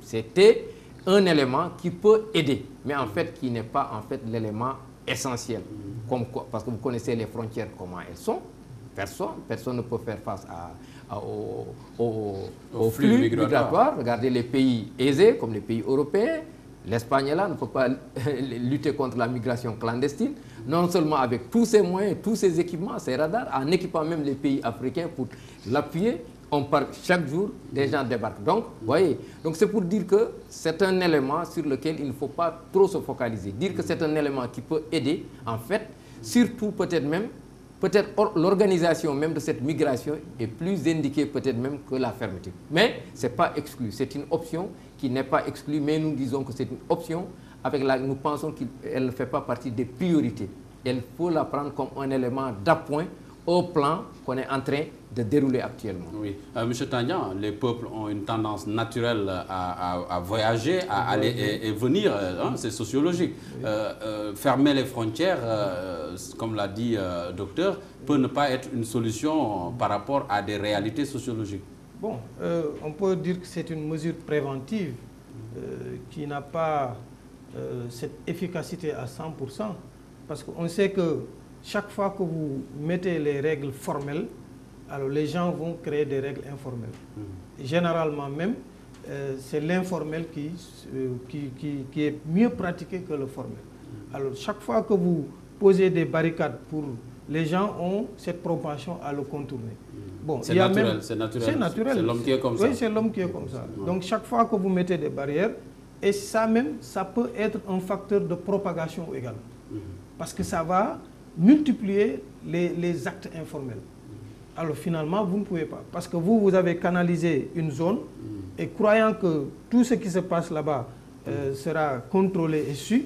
C'était un élément qui peut aider, mais en fait qui n'est pas en fait l'élément essentiel. Parce que vous connaissez les frontières, comment elles sont. Personne ne peut faire face au flux migratoire. Regardez les pays aisés, comme les pays européens. L'Espagne là ne peut pas lutter contre la migration clandestine, non seulement avec tous ses moyens, tous ses équipements, ses radars, en équipant même les pays africains pour l'appuyer. On part chaque jour, des gens débarquent. Donc, vous voyez, c'est pour dire que c'est un élément sur lequel il ne faut pas trop se focaliser. Dire que c'est un élément qui peut aider, en fait, surtout peut-être même peut-être l'organisation même de cette migration est plus indiquée peut-être même que la fermeture. Mais ce n'est pas exclu, c'est une option qui n'est pas exclue, mais nous disons que c'est une option avec laquelle nous pensons qu'elle ne fait pas partie des priorités. Il faut la prendre comme un élément d'appoint au plan qu'on est en train de dérouler actuellement. Oui. Monsieur Tagnan, les peuples ont une tendance naturelle à voyager, à aller et venir, c'est sociologique. Oui. Fermer les frontières, comme l'a dit le docteur, peut ne pas être une solution par rapport à des réalités sociologiques. Bon, on peut dire que c'est une mesure préventive qui n'a pas cette efficacité à 100%, parce qu'on sait que chaque fois que vous mettez les règles formelles, alors les gens vont créer des règles informelles. Généralement même, c'est l'informel qui est mieux pratiqué que le formel. Alors chaque fois que vous posez des barricades, les gens ont cette propension à le contourner. Bon, c'est naturel, c'est naturel. C'est l'homme qui est comme ça. Oui, c'est l'homme qui est comme ça. Donc chaque fois que vous mettez des barrières, et ça même, ça peut être un facteur de propagation également. Parce que ça va multiplier les actes informels. Alors finalement, vous ne pouvez pas. Parce que vous avez canalisé une zone et croyant que tout ce qui se passe là-bas sera contrôlé et su,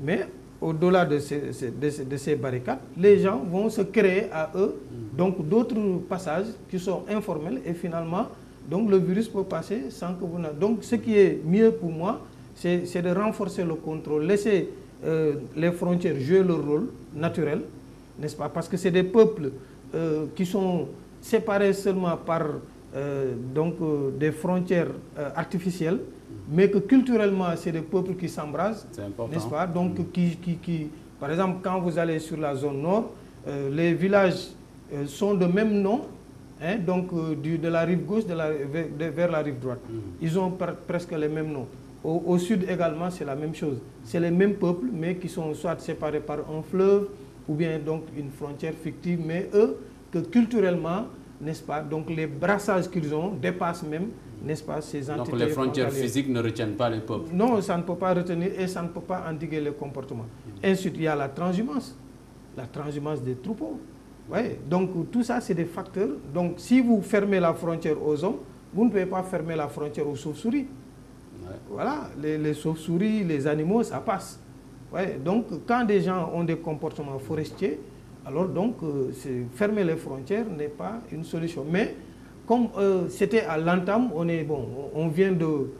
mais au-delà de ces barricades, les gens vont se créer à eux donc d'autres passages qui sont informels et finalement, donc le virus peut passer sans que vous n'ayez... Donc ce qui est mieux pour moi, c'est de renforcer le contrôle, laisser les frontières jouer leur rôle naturel, n'est-ce pas? Parce que c'est des peuples qui sont séparés seulement par des frontières artificielles, mais que culturellement, c'est des peuples qui s'embrassent, n'est-ce pas? Donc, par exemple, quand vous allez sur la zone nord, les villages sont de même nom, hein, donc de la rive gauche vers la rive droite. Ils ont presque les mêmes noms. Au sud également, c'est la même chose. C'est les mêmes peuples, mais qui sont soit séparés par un fleuve, ou bien donc une frontière fictive, mais eux, que culturellement, n'est-ce pas, donc les brassages qu'ils ont dépassent même, n'est-ce pas, ces entités. Donc les frontières physiques ne retiennent pas les peuples. Non, ça ne peut pas retenir et ça ne peut pas endiguer les comportements. Ensuite, il y a la transhumance des troupeaux. Ouais, donc tout ça, c'est des facteurs. Donc si vous fermez la frontière aux hommes, vous ne pouvez pas fermer la frontière aux chauves-souris. Ouais. Voilà, les chauves-souris, les animaux, ça passe. Ouais, donc quand des gens ont des comportements forestiers, alors donc fermer les frontières n'est pas une solution. Mais comme c'était à l'entame, on vient de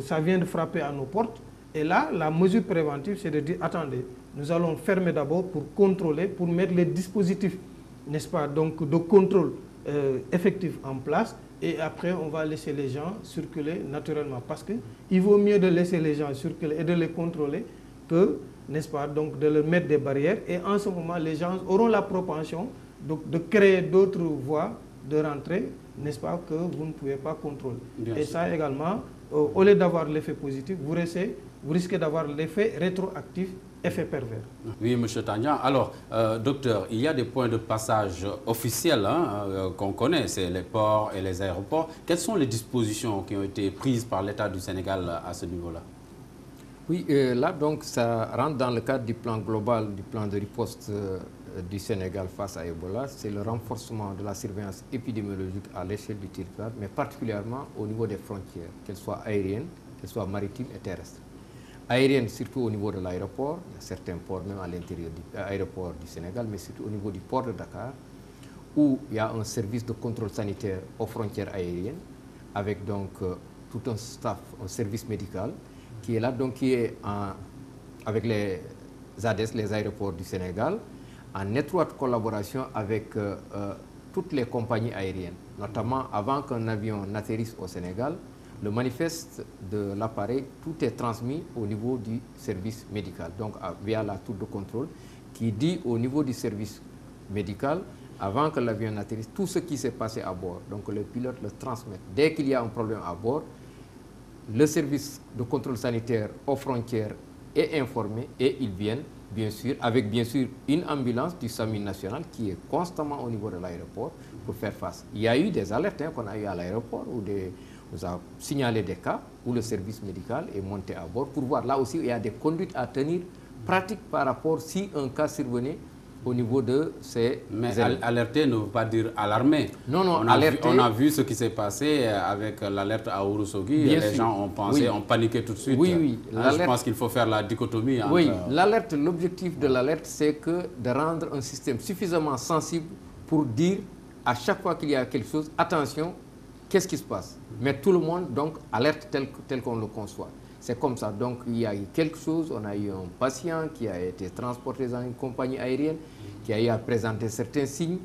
ça vient de frapper à nos portes. Et là, la mesure préventive, c'est de dire attendez, nous allons fermer d'abord pour contrôler, pour mettre les dispositifs, n'est-ce pas, donc de contrôle effectif en place. Et après, on va laisser les gens circuler naturellement. Parce qu'il vaut mieux de laisser les gens circuler et de les contrôler que, n'est-ce pas, donc de leur mettre des barrières. Et en ce moment, les gens auront la propension de créer d'autres voies de rentrée, n'est-ce pas, que vous ne pouvez pas contrôler. Bien et sûr. Ça également, au lieu d'avoir l'effet positif, vous risquez d'avoir l'effet rétroactif, effet pervers. Oui, M. Tagnan. Alors, docteur, il y a des points de passage officiels qu'on connaît, c'est les ports et les aéroports. Quelles sont les dispositions qui ont été prises par l'État du Sénégal à ce niveau-là? Oui, là, donc, ça rentre dans le cadre du plan global, du plan de riposte du Sénégal face à Ebola. C'est le renforcement de la surveillance épidémiologique à l'échelle du territoire, mais particulièrement au niveau des frontières, qu'elles soient aériennes, qu'elles soient maritimes et terrestres. Aérienne, surtout au niveau de l'aéroport, il y a certains ports même à l'intérieur de l'aéroport du Sénégal, mais surtout au niveau du port de Dakar, où il y a un service de contrôle sanitaire aux frontières aériennes, avec donc tout un staff, un service médical, qui est là, donc qui est avec les ADES, les aéroports du Sénégal, en étroite collaboration avec toutes les compagnies aériennes, notamment avant qu'un avion n'atterrisse au Sénégal. Le manifeste de l'appareil, tout est transmis au niveau du service médical, donc via la tour de contrôle, qui dit au niveau du service médical, avant que l'avion n'atterrisse, tout ce qui s'est passé à bord. Donc le pilote le transmet. Dès qu'il y a un problème à bord, le service de contrôle sanitaire aux frontières est informé et ils viennent, bien sûr, avec bien sûr une ambulance du SAMU national qui est constamment au niveau de l'aéroport pour faire face. Il y a eu des alertes qu'on a eues à l'aéroport où nous a signalé des cas où le service médical est monté à bord pour voir. Là aussi, il y a des conduites à tenir pratiques par rapport si un cas survenait au niveau de ces... Mais alerter ne veut pas dire alarmer. Non, non, alerter... On a vu ce qui s'est passé avec l'alerte à Ourossogui. Les gens ont pensé, ont paniqué tout de suite. Oui, oui. Je pense qu'il faut faire la dichotomie entre... Oui, l'alerte, l'objectif de l'alerte, c'est de rendre un système suffisamment sensible pour dire à chaque fois qu'il y a quelque chose, attention, qu'est-ce qui se passe? Mais tout le monde, donc, alerte tel qu'on le conçoit. C'est comme ça. Donc, il y a eu quelque chose. On a eu un patient qui a été transporté dans une compagnie aérienne, qui a eu à présenter certains signes,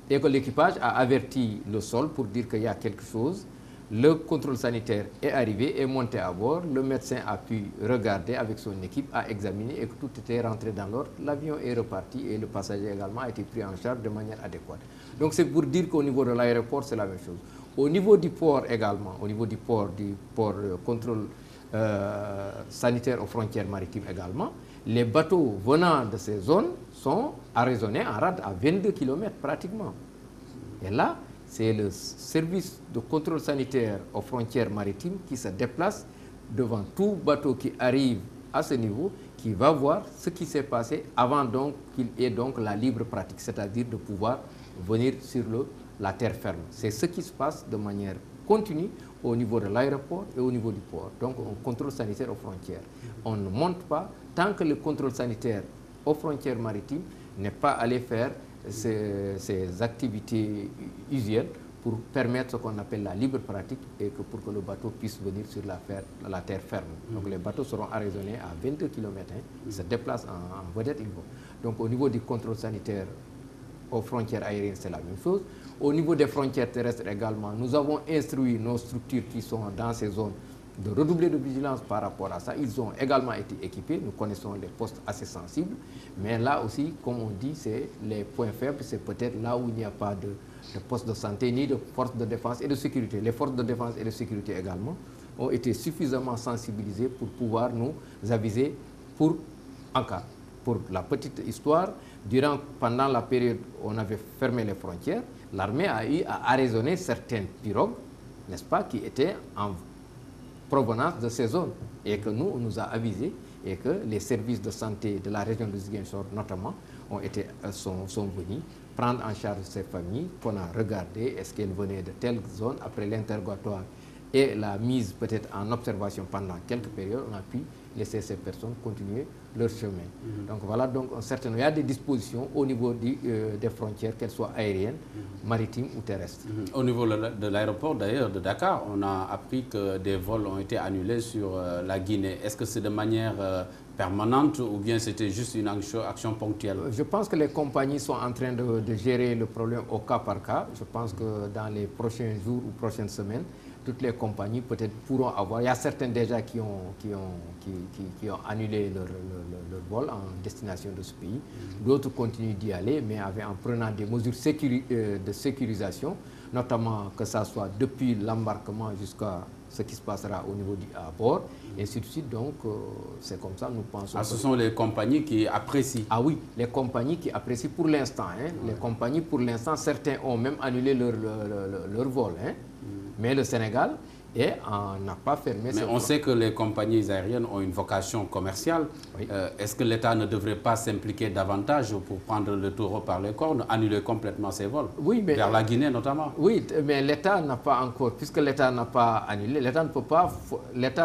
et que l'équipage a averti le sol pour dire qu'il y a quelque chose. Le contrôle sanitaire est arrivé, est monté à bord. Le médecin a pu regarder avec son équipe, a examiné et que tout était rentré dans l'ordre. L'avion est reparti et le passager également a été pris en charge de manière adéquate. Donc, c'est pour dire qu'au niveau de l'aéroport, c'est la même chose. Au niveau du port également, au niveau du port contrôle sanitaire aux frontières maritimes également, les bateaux venant de ces zones sont arraisonnés en rade à 22 km pratiquement. Et là, c'est le service de contrôle sanitaire aux frontières maritimes qui se déplace devant tout bateau qui arrive à ce niveau, qui va voir ce qui s'est passé avant donc qu'il ait donc la libre pratique, c'est-à-dire de pouvoir venir sur la terre ferme. C'est ce qui se passe de manière continue au niveau de l'aéroport et au niveau du port. Donc, un contrôle sanitaire aux frontières. On ne monte pas tant que le contrôle sanitaire aux frontières maritimes n'est pas allé faire ces activités usuelles pour permettre ce qu'on appelle la libre pratique et que pour que le bateau puisse venir sur la terre ferme. Donc, les bateaux seront arraisonnés à 22 km. Ils se déplacent en vedette. Donc, au niveau du contrôle sanitaire aux frontières aériennes, c'est la même chose. Au niveau des frontières terrestres également, nous avons instruit nos structures qui sont dans ces zones de redoubler de vigilance par rapport à ça. Ils ont également été équipés. Nous connaissons les postes assez sensibles. Mais là aussi, comme on dit, c'est les points faibles. C'est peut-être là où il n'y a pas de poste de santé ni de forces de défense et de sécurité. Les forces de défense et de sécurité également ont été suffisamment sensibilisées pour pouvoir nous aviser en cas. Pour la petite histoire, pendant la période où on avait fermé les frontières, l'armée a eu à arraisonner certaines pirogues, n'est-ce pas, qui étaient en provenance de ces zones. Et que nous, on nous a avisés et que les services de santé de la région de Ziguinchor, notamment, sont venus prendre en charge ces familles qu'on a regardé, est-ce qu'elles venaient de telle zone. Après l'interrogatoire et la mise peut-être en observation pendant quelques périodes, on a pu laisser ces personnes continuer leur chemin. Donc voilà, donc il y a des dispositions au niveau des frontières, qu'elles soient aériennes, maritimes ou terrestres. Au niveau de l'aéroport d'ailleurs de Dakar, on a appris que des vols ont été annulés sur la Guinée. Est-ce que c'est de manière permanente ou bien c'était juste une action ponctuelle? Je pense que les compagnies sont en train de gérer le problème au cas par cas. Je pense que dans les prochains jours ou prochaines semaines, toutes les compagnies peut-être pourront avoir. Il y a certains déjà qui ont annulé leur vol en destination de ce pays. D'autres continuent d'y aller, mais en prenant des mesures de sécurisation, notamment que ça soit depuis l'embarquement jusqu'à ce qui se passera au niveau à bord, et ainsi de suite. Donc, c'est comme ça, nous pensons. Ah, ce sont les compagnies qui apprécient. Ah oui, les compagnies qui apprécient pour l'instant. Les compagnies, pour l'instant, certains ont même annulé leur vol. Mais le Sénégal n'a pas fermé. Mais on sait que les compagnies aériennes ont une vocation commerciale. Oui. Est-ce que l'État ne devrait pas s'impliquer davantage pour prendre le taureau par les cornes, annuler complètement ses vols, vers la Guinée notamment? Oui, mais l'État n'a pas encore, puisque l'État n'a pas annulé, l'État ne peut pas,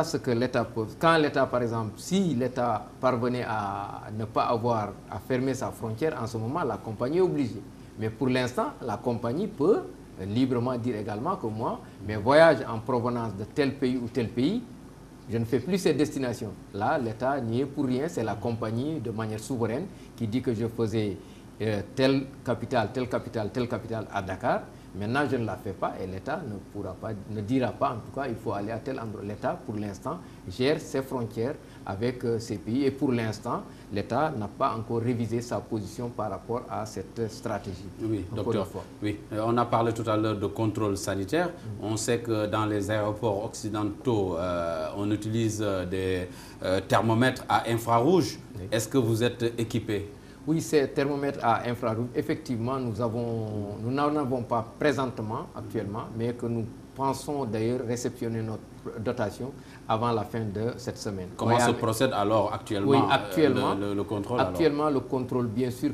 ce que l'État peut, quand l'État par exemple, si l'État parvenait à ne pas avoir à fermer sa frontière, en ce moment la compagnie est obligée. Mais pour l'instant, la compagnie peut librement dire également que moi, mes voyages en provenance de tel pays ou tel pays, je ne fais plus ces destinations. Là, l'État n'y est pour rien, c'est la compagnie de manière souveraine qui dit que je faisais telle capitale à Dakar. Maintenant, je ne la fais pas et l'État ne dira pas, en tout cas, il faut aller à tel endroit. L'État, pour l'instant, gère ses frontières avec ces pays et pour l'instant, l'État n'a pas encore révisé sa position par rapport à cette stratégie. Oui, docteur. Oui, on a parlé tout à l'heure de contrôle sanitaire. On sait que dans les aéroports occidentaux, on utilise des thermomètres à infrarouge. Oui. Est-ce que vous êtes équipé? Oui, ces thermomètres à infrarouge, effectivement, nous n'en avons pas présentement, actuellement, mais que nous pensons d'ailleurs réceptionner notre dotation avant la fin de cette semaine. Comment se procède alors actuellement, oui, actuellement le contrôle? Actuellement, le contrôle, bien sûr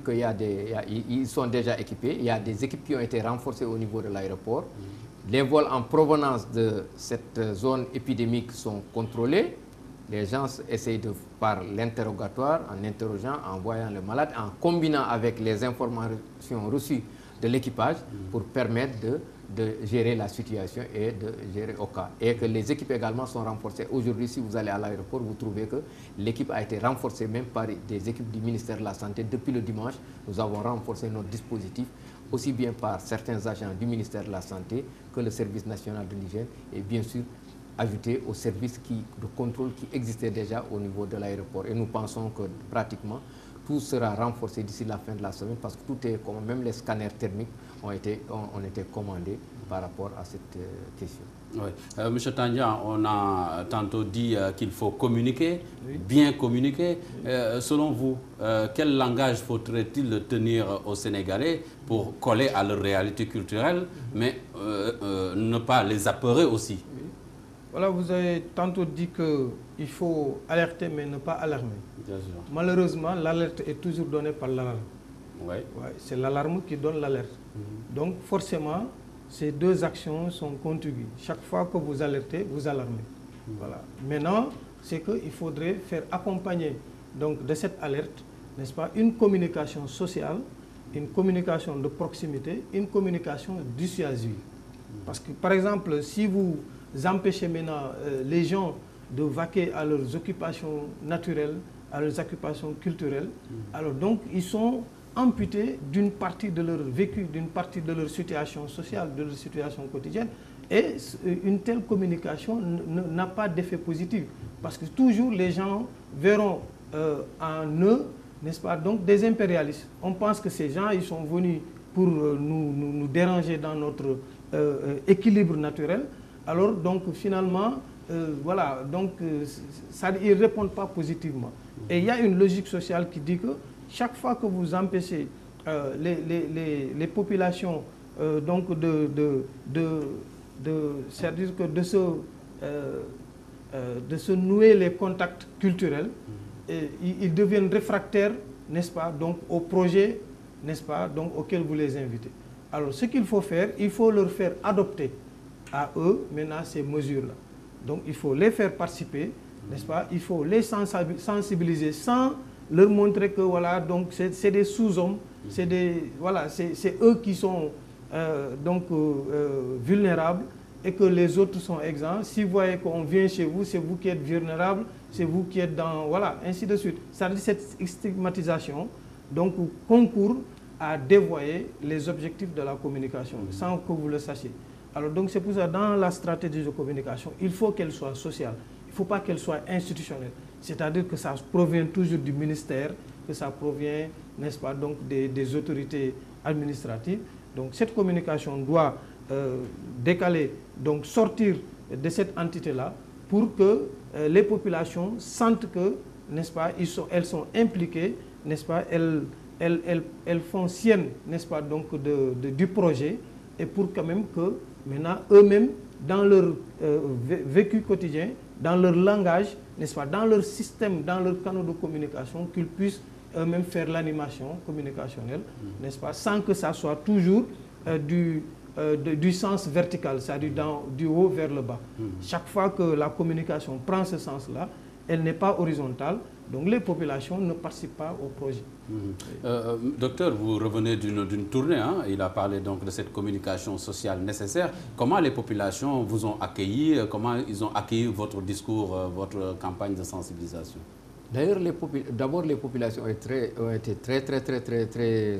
ils sont déjà équipés. Il y a des équipes qui ont été renforcées au niveau de l'aéroport. Les vols en provenance de cette zone épidémique sont contrôlés. Les gens essayent par l'interrogatoire, en interrogeant, en voyant le malade, en combinant avec les informations reçues de l'équipage pour permettre de gérer la situation et de gérer au cas. Et que les équipes également sont renforcées. Aujourd'hui, si vous allez à l'aéroport, vous trouvez que l'équipe a été renforcée même par des équipes du ministère de la Santé. Depuis le dimanche, nous avons renforcé notre dispositif, aussi bien par certains agents du ministère de la Santé que le service national de l'hygiène et bien sûr ajouté au service de contrôle qui existait déjà au niveau de l'aéroport. Et nous pensons que pratiquement tout sera renforcé d'ici la fin de la semaine parce que tout est comme même les scanners thermiques ont été commandés par rapport à cette question. Oui. Monsieur Tandian, on a tantôt dit qu'il faut communiquer, bien communiquer. Selon vous, quel langage faudrait-il tenir aux Sénégalais pour coller à leur réalité culturelle, mais ne pas les apeurer aussi? Voilà, vous avez tantôt dit qu'il faut alerter mais ne pas alarmer. Bien sûr. Malheureusement, l'alerte est toujours donnée par l'alarme. Oui. Ouais, c'est l'alarme qui donne l'alerte. Donc forcément, ces deux actions sont contiguës. Chaque fois que vous alertez, vous alarmez. Voilà. Maintenant, c'est qu'il faudrait faire accompagner donc, de cette alerte, n'est-ce pas, une communication sociale, une communication de proximité, une communication dissuasive. Parce que, par exemple, si vous empêchez maintenant les gens de vaquer à leurs occupations naturelles, à leurs occupations culturelles, alors donc ils sont amputés d'une partie de leur vécu, d'une partie de leur situation sociale, de leur situation quotidienne. Et une telle communication n'a pas d'effet positif. Parce que toujours les gens verront en eux, n'est-ce pas, donc des impérialistes. On pense que ces gens, ils sont venus pour nous déranger dans notre équilibre naturel. Alors, donc, finalement, voilà, donc, ils ne répondent pas positivement. Et il y a une logique sociale qui dit que chaque fois que vous empêchez les populations donc c'est-à-dire que de se nouer les contacts culturels, ils deviennent réfractaires, n'est-ce pas, donc, au projet, n'est-ce pas, donc, auquel vous les invitez. Alors, ce qu'il faut faire, il faut leur faire adopter à eux, maintenant, ces mesures-là. Donc, il faut les faire participer, n'est-ce pas? Il faut les sensibiliser sans leur montrer que, voilà, donc, c'est des sous-hommes, voilà, c'est eux qui sont vulnérables et que les autres sont exempts. Si vous voyez qu'on vient chez vous, c'est vous qui êtes vulnérable, c'est vous qui êtes dans, voilà, ainsi de suite. Ça veut dire cette stigmatisation, donc, concourt à dévoyer les objectifs de la communication, sans que vous le sachiez. Alors donc c'est pour ça, dans la stratégie de communication, il faut qu'elle soit sociale. Il ne faut pas qu'elle soit institutionnelle. C'est-à-dire que ça provient toujours du ministère, que ça provient, n'est-ce pas, donc des autorités administratives. Donc cette communication doit décaler, donc sortir de cette entité-là pour que les populations sentent que, n'est-ce pas, elles sont impliquées, n'est-ce pas, elles font sienne, n'est-ce pas, donc du projet, et pour quand même que maintenant, eux-mêmes, dans leur vécu quotidien, dans leur langage, n'est-ce pas, dans leur système, dans leur canaux de communication, qu'ils puissent eux-mêmes faire l'animation communicationnelle, n'est-ce pas, sans que ça soit toujours du sens vertical, c'est-à-dire du haut vers le bas. Chaque fois que la communication prend ce sens-là, elle n'est pas horizontale, donc les populations ne participent pas au projet. Docteur, vous revenez d'une tournée, hein? Il a parlé donc de cette communication sociale nécessaire. Comment les populations vous ont accueilli? Comment ils ont accueilli votre discours, votre campagne de sensibilisation? D'ailleurs, d'abord les populations ont été très...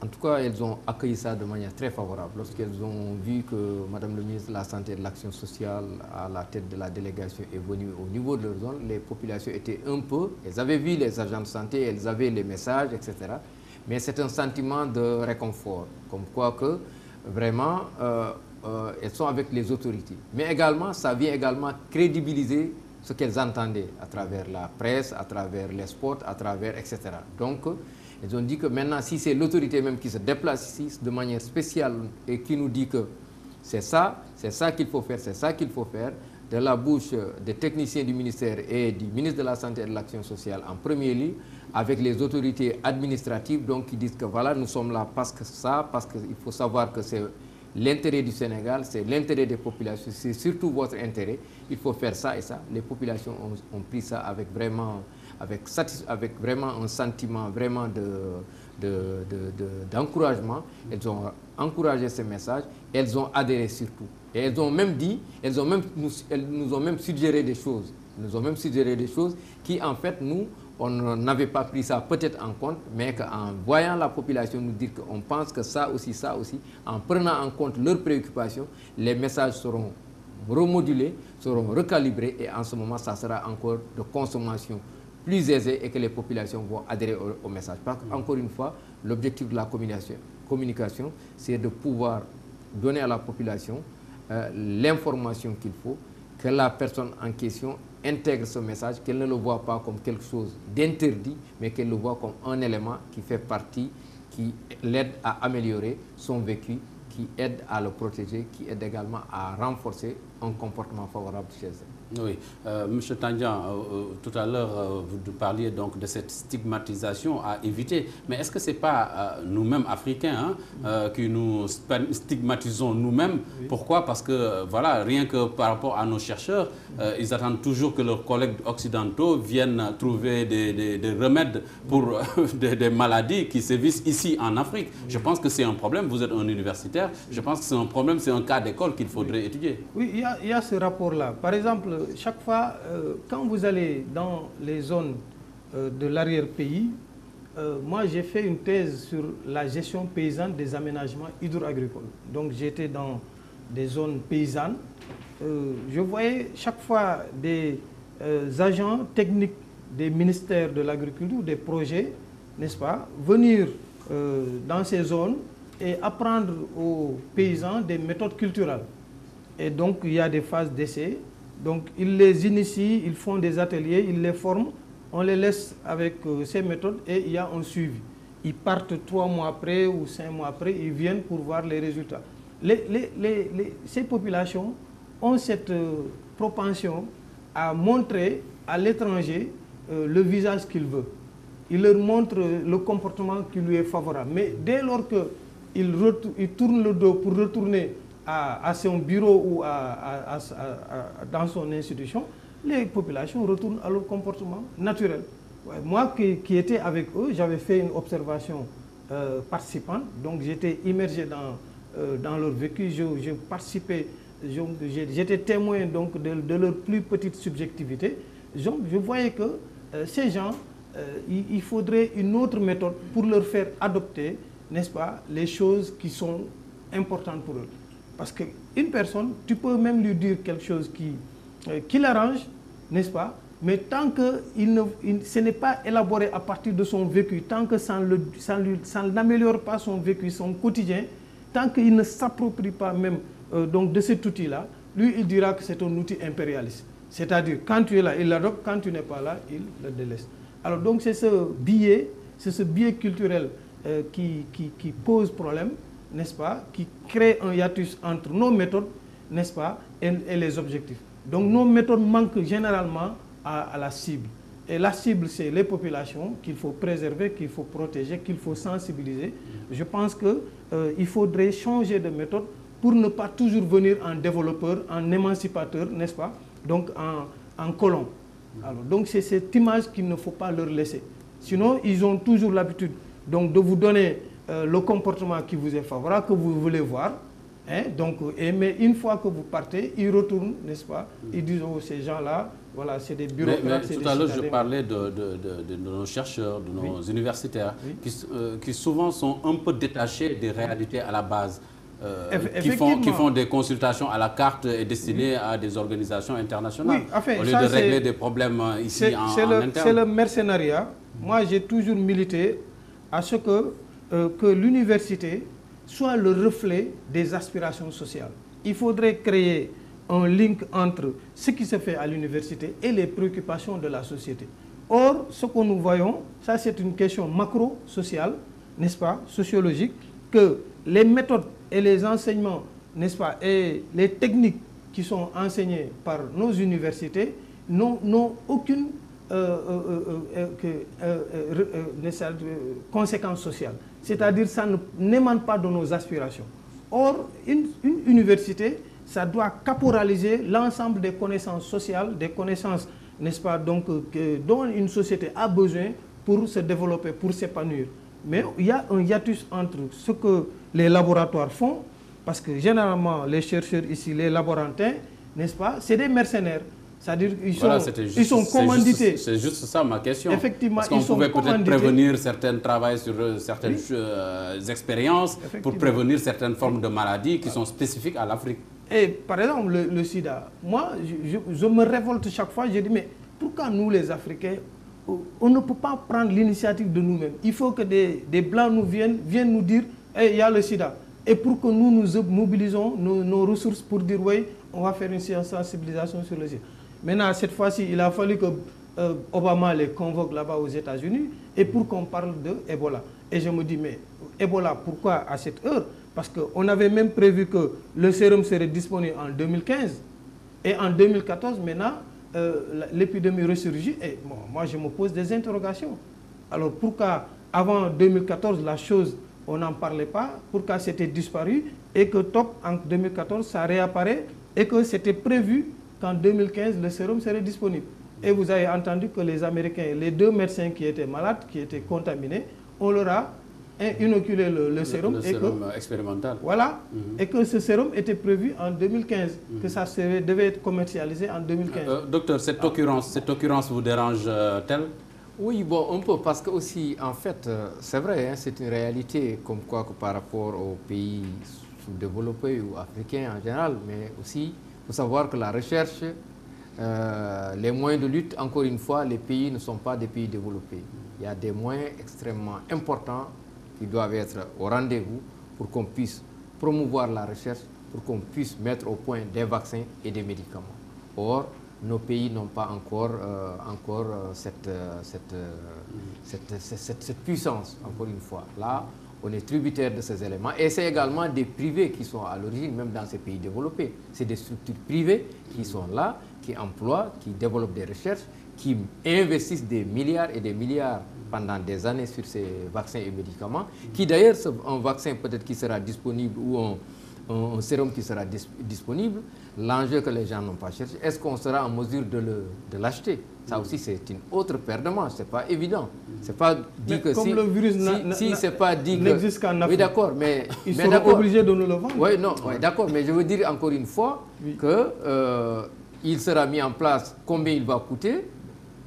En tout cas, elles ont accueilli ça de manière très favorable. Lorsqu'elles ont vu que Madame le ministre de la Santé et de l'Action sociale, à la tête de la délégation, est venue au niveau de leur zone, les populations étaient un peu... Elles avaient vu les agents de santé, elles avaient les messages, etc. Mais c'est un sentiment de réconfort, comme quoi que, vraiment, elles sont avec les autorités. Mais également, ça vient également crédibiliser ce qu'elles entendaient à travers la presse, à travers les spots, à travers, etc. Donc, ils ont dit que maintenant, si c'est l'autorité même qui se déplace ici de manière spéciale et qui nous dit que C'est ça qu'il faut faire, c'est ça qu'il faut faire. De la bouche des techniciens du ministère et du ministre de la Santé et de l'Action sociale en premier lieu, avec les autorités administratives donc, qui disent que voilà, nous sommes là parce qu'il faut savoir que c'est l'intérêt du Sénégal, c'est l'intérêt des populations, c'est surtout votre intérêt. Il faut faire ça et ça. Les populations ont pris ça avec vraiment un sentiment vraiment d'encouragement. Elles ont encouragé ce message, elles ont adhéré surtout. Et elles nous ont même suggéré des choses. Qui, en fait, nous, on n'avait pas pris ça peut-être en compte, mais qu'en voyant la population nous dire qu'on pense que ça aussi, en prenant en compte leurs préoccupations, les messages seront remodulés, seront recalibrés et en ce moment, ça sera encore de consommation plus aisée et que les populations vont adhérer au message. Parce qu'encore une fois, l'objectif de la communication, c'est de pouvoir donner à la population l'information qu'il faut, que la personne en question intègre ce message, qu'elle ne le voit pas comme quelque chose d'interdit, mais qu'elle le voit comme un élément qui fait partie, qui l'aide à améliorer son vécu, qui aide à le protéger, qui aide également à renforcer un comportement favorable chez elle. Oui, M. Tandian, tout à l'heure, vous parliez donc de cette stigmatisation à éviter. Mais est-ce que ce n'est pas nous-mêmes, Africains, qui nous stigmatisons nous-mêmes? Oui. Pourquoi? Parce que, voilà, rien que par rapport à nos chercheurs, ils attendent toujours que leurs collègues occidentaux viennent trouver des remèdes pour des maladies qui sévissent ici en Afrique. Oui. Je pense que c'est un problème. Vous êtes un universitaire. Je pense que c'est un problème, c'est un cas d'école qu'il faudrait étudier. Oui, il y a ce rapport-là. Par exemple, chaque fois, quand vous allez dans les zones de l'arrière-pays, moi j'ai fait une thèse sur la gestion paysanne des aménagements hydro-agricoles. Donc j'étais dans des zones paysannes. Je voyais chaque fois des agents techniques des ministères de l'agriculture, des projets, n'est-ce pas, venir dans ces zones et apprendre aux paysans des méthodes culturelles. Et donc il y a des phases d'essai. Donc, ils les initient, ils font des ateliers, ils les forment, on les laisse avec ces méthodes et il y a un suivi. Ils partent 3 mois après ou 5 mois après, ils viennent pour voir les résultats. Ces populations ont cette propension à montrer à l'étranger le visage qu'il veut. Ils leur montrent le comportement qui lui est favorable. Mais dès lors qu'ils tournent le dos pour retourner à son bureau ou dans son institution, les populations retournent à leur comportement naturel. Ouais, moi qui étais avec eux, j'avais fait une observation participante, donc j'étais immergé dans leur vécu, je participais, j'étais témoin donc de leur plus petite subjectivité. Donc, je voyais que ces gens, il faudrait une autre méthode pour leur faire adopter, n'est-ce pas, les choses qui sont importantes pour eux. Parce qu'une personne, tu peux même lui dire quelque chose qui l'arrange, n'est-ce pas? Mais tant que ce n'est pas élaboré à partir de son vécu, tant que ça n'améliore pas son vécu, son quotidien, tant qu'il ne s'approprie pas même donc de cet outil-là, lui, il dira que c'est un outil impérialiste. C'est-à-dire, quand tu es là, il l'adopte, quand tu n'es pas là, il le délaisse. Alors donc c'est ce biais culturel qui pose problème, n'est-ce pas, qui crée un hiatus entre nos méthodes, n'est-ce pas, et les objectifs. Donc nos méthodes manquent généralement à la cible. Et la cible, c'est les populations qu'il faut préserver, qu'il faut protéger, qu'il faut sensibiliser. Je pense qu'il faudrait changer de méthode pour ne pas toujours venir en développeur, en émancipateur, n'est-ce pas, donc en colon. Alors, donc c'est cette image qu'il ne faut pas leur laisser. Sinon, ils ont toujours l'habitude donc, de vous donner le comportement qui vous est favorable, que vous voulez voir. Hein, donc, mais une fois que vous partez, ils retournent, n'est-ce pas? Ils disent, oh, ces gens-là, voilà, c'est des bureaucrates. Mais tout à l'heure, je parlais de nos chercheurs, de nos universitaires, qui souvent sont un peu détachés des réalités à la base. Qui font des consultations à la carte et destinées à des organisations internationales, au lieu de régler des problèmes ici en interne. C'est le mercenariat. Moi, j'ai toujours milité à ce que l'université soit le reflet des aspirations sociales. Il faudrait créer un link entre ce qui se fait à l'université et les préoccupations de la société. Or, ce que nous voyons, ça c'est une question macro-sociale, n'est-ce pas, sociologique, que les méthodes et les enseignements n'est-ce pas, et les techniques qui sont enseignées par nos universités n'ont aucune conséquence sociale. C'est-à-dire ça n'émane pas de nos aspirations. Or, une université, ça doit caporaliser l'ensemble des connaissances sociales, des connaissances, n'est-ce pas, donc, dont une société a besoin pour se développer, pour s'épanouir. Mais il y a un hiatus entre ce que les laboratoires font, parce que généralement, les chercheurs ici, les laborantins, n'est-ce pas, c'est des mercenaires. C'est-à-dire qu'ils sont commandités. C'est juste ça ma question. Effectivement, parce qu'on pouvait peut-être prévenir certains travaux sur certaines expériences pour prévenir certaines formes de maladies qui sont spécifiques à l'Afrique. Et par exemple, le sida, moi, je me révolte chaque fois, je dis, mais pourquoi nous les Africains, on ne peut pas prendre l'initiative de nous-mêmes? Il faut que des Blancs nous viennent nous dire, hey, il y a le sida. Et pour que nous mobilisons nos ressources pour dire, oui, on va faire une sensibilisation sur le sida. Maintenant, cette fois-ci, il a fallu que Obama les convoque là-bas aux États-Unis et pour qu'on parle de Ebola. Et je me dis, mais Ebola, pourquoi à cette heure? Parce qu'on avait même prévu que le sérum serait disponible en 2015. Et en 2014, maintenant, l'épidémie ressurgit. Et bon, moi, je me pose des interrogations. Alors, pourquoi avant 2014, la chose, on n'en parlait pas? Pourquoi c'était disparu? Et que top, en 2014, ça réapparaît et que c'était prévu qu'en 2015, le sérum serait disponible. Et vous avez entendu que les Américains, les 2 médecins qui étaient malades, qui étaient contaminés, on leur a inoculé le sérum. Le sérum expérimental. Voilà. Et que ce sérum était prévu en 2015, que ça devait être commercialisé en 2015. Docteur, cette occurrence vous dérange-t-elle? Oui, bon, un peu, parce que aussi, en fait, c'est vrai, hein, c'est une réalité, comme quoi que par rapport aux pays sous-développés ou africains en général, mais aussi, il faut savoir que la recherche, les moyens de lutte, encore une fois, les pays ne sont pas des pays développés. Il y a des moyens extrêmement importants qui doivent être au rendez-vous pour qu'on puisse promouvoir la recherche, pour qu'on puisse mettre au point des vaccins et des médicaments. Or, nos pays n'ont pas encore cette puissance, encore une fois. Là, on est tributaire de ces éléments. Et c'est également des privés qui sont à l'origine, même dans ces pays développés. C'est des structures privées qui sont là, qui emploient, qui développent des recherches, qui investissent des milliards et des milliards pendant des années sur ces vaccins et médicaments, qui d'ailleurs, un vaccin peut-être qui sera disponible ou un sérum qui sera disponible, l'enjeu que les gens n'ont pas cherché, est-ce qu'on sera en mesure de l'acheter? Ça aussi, c'est une autre paire de manches, c'est pas évident. C'est pas dit que comme le virus n'existe qu'en Afrique. Oui, d'accord, mais ils seront obligés de nous le vendre. Oui, non, oui, d'accord, mais je veux dire encore une fois que il sera mis en place, combien il va coûter,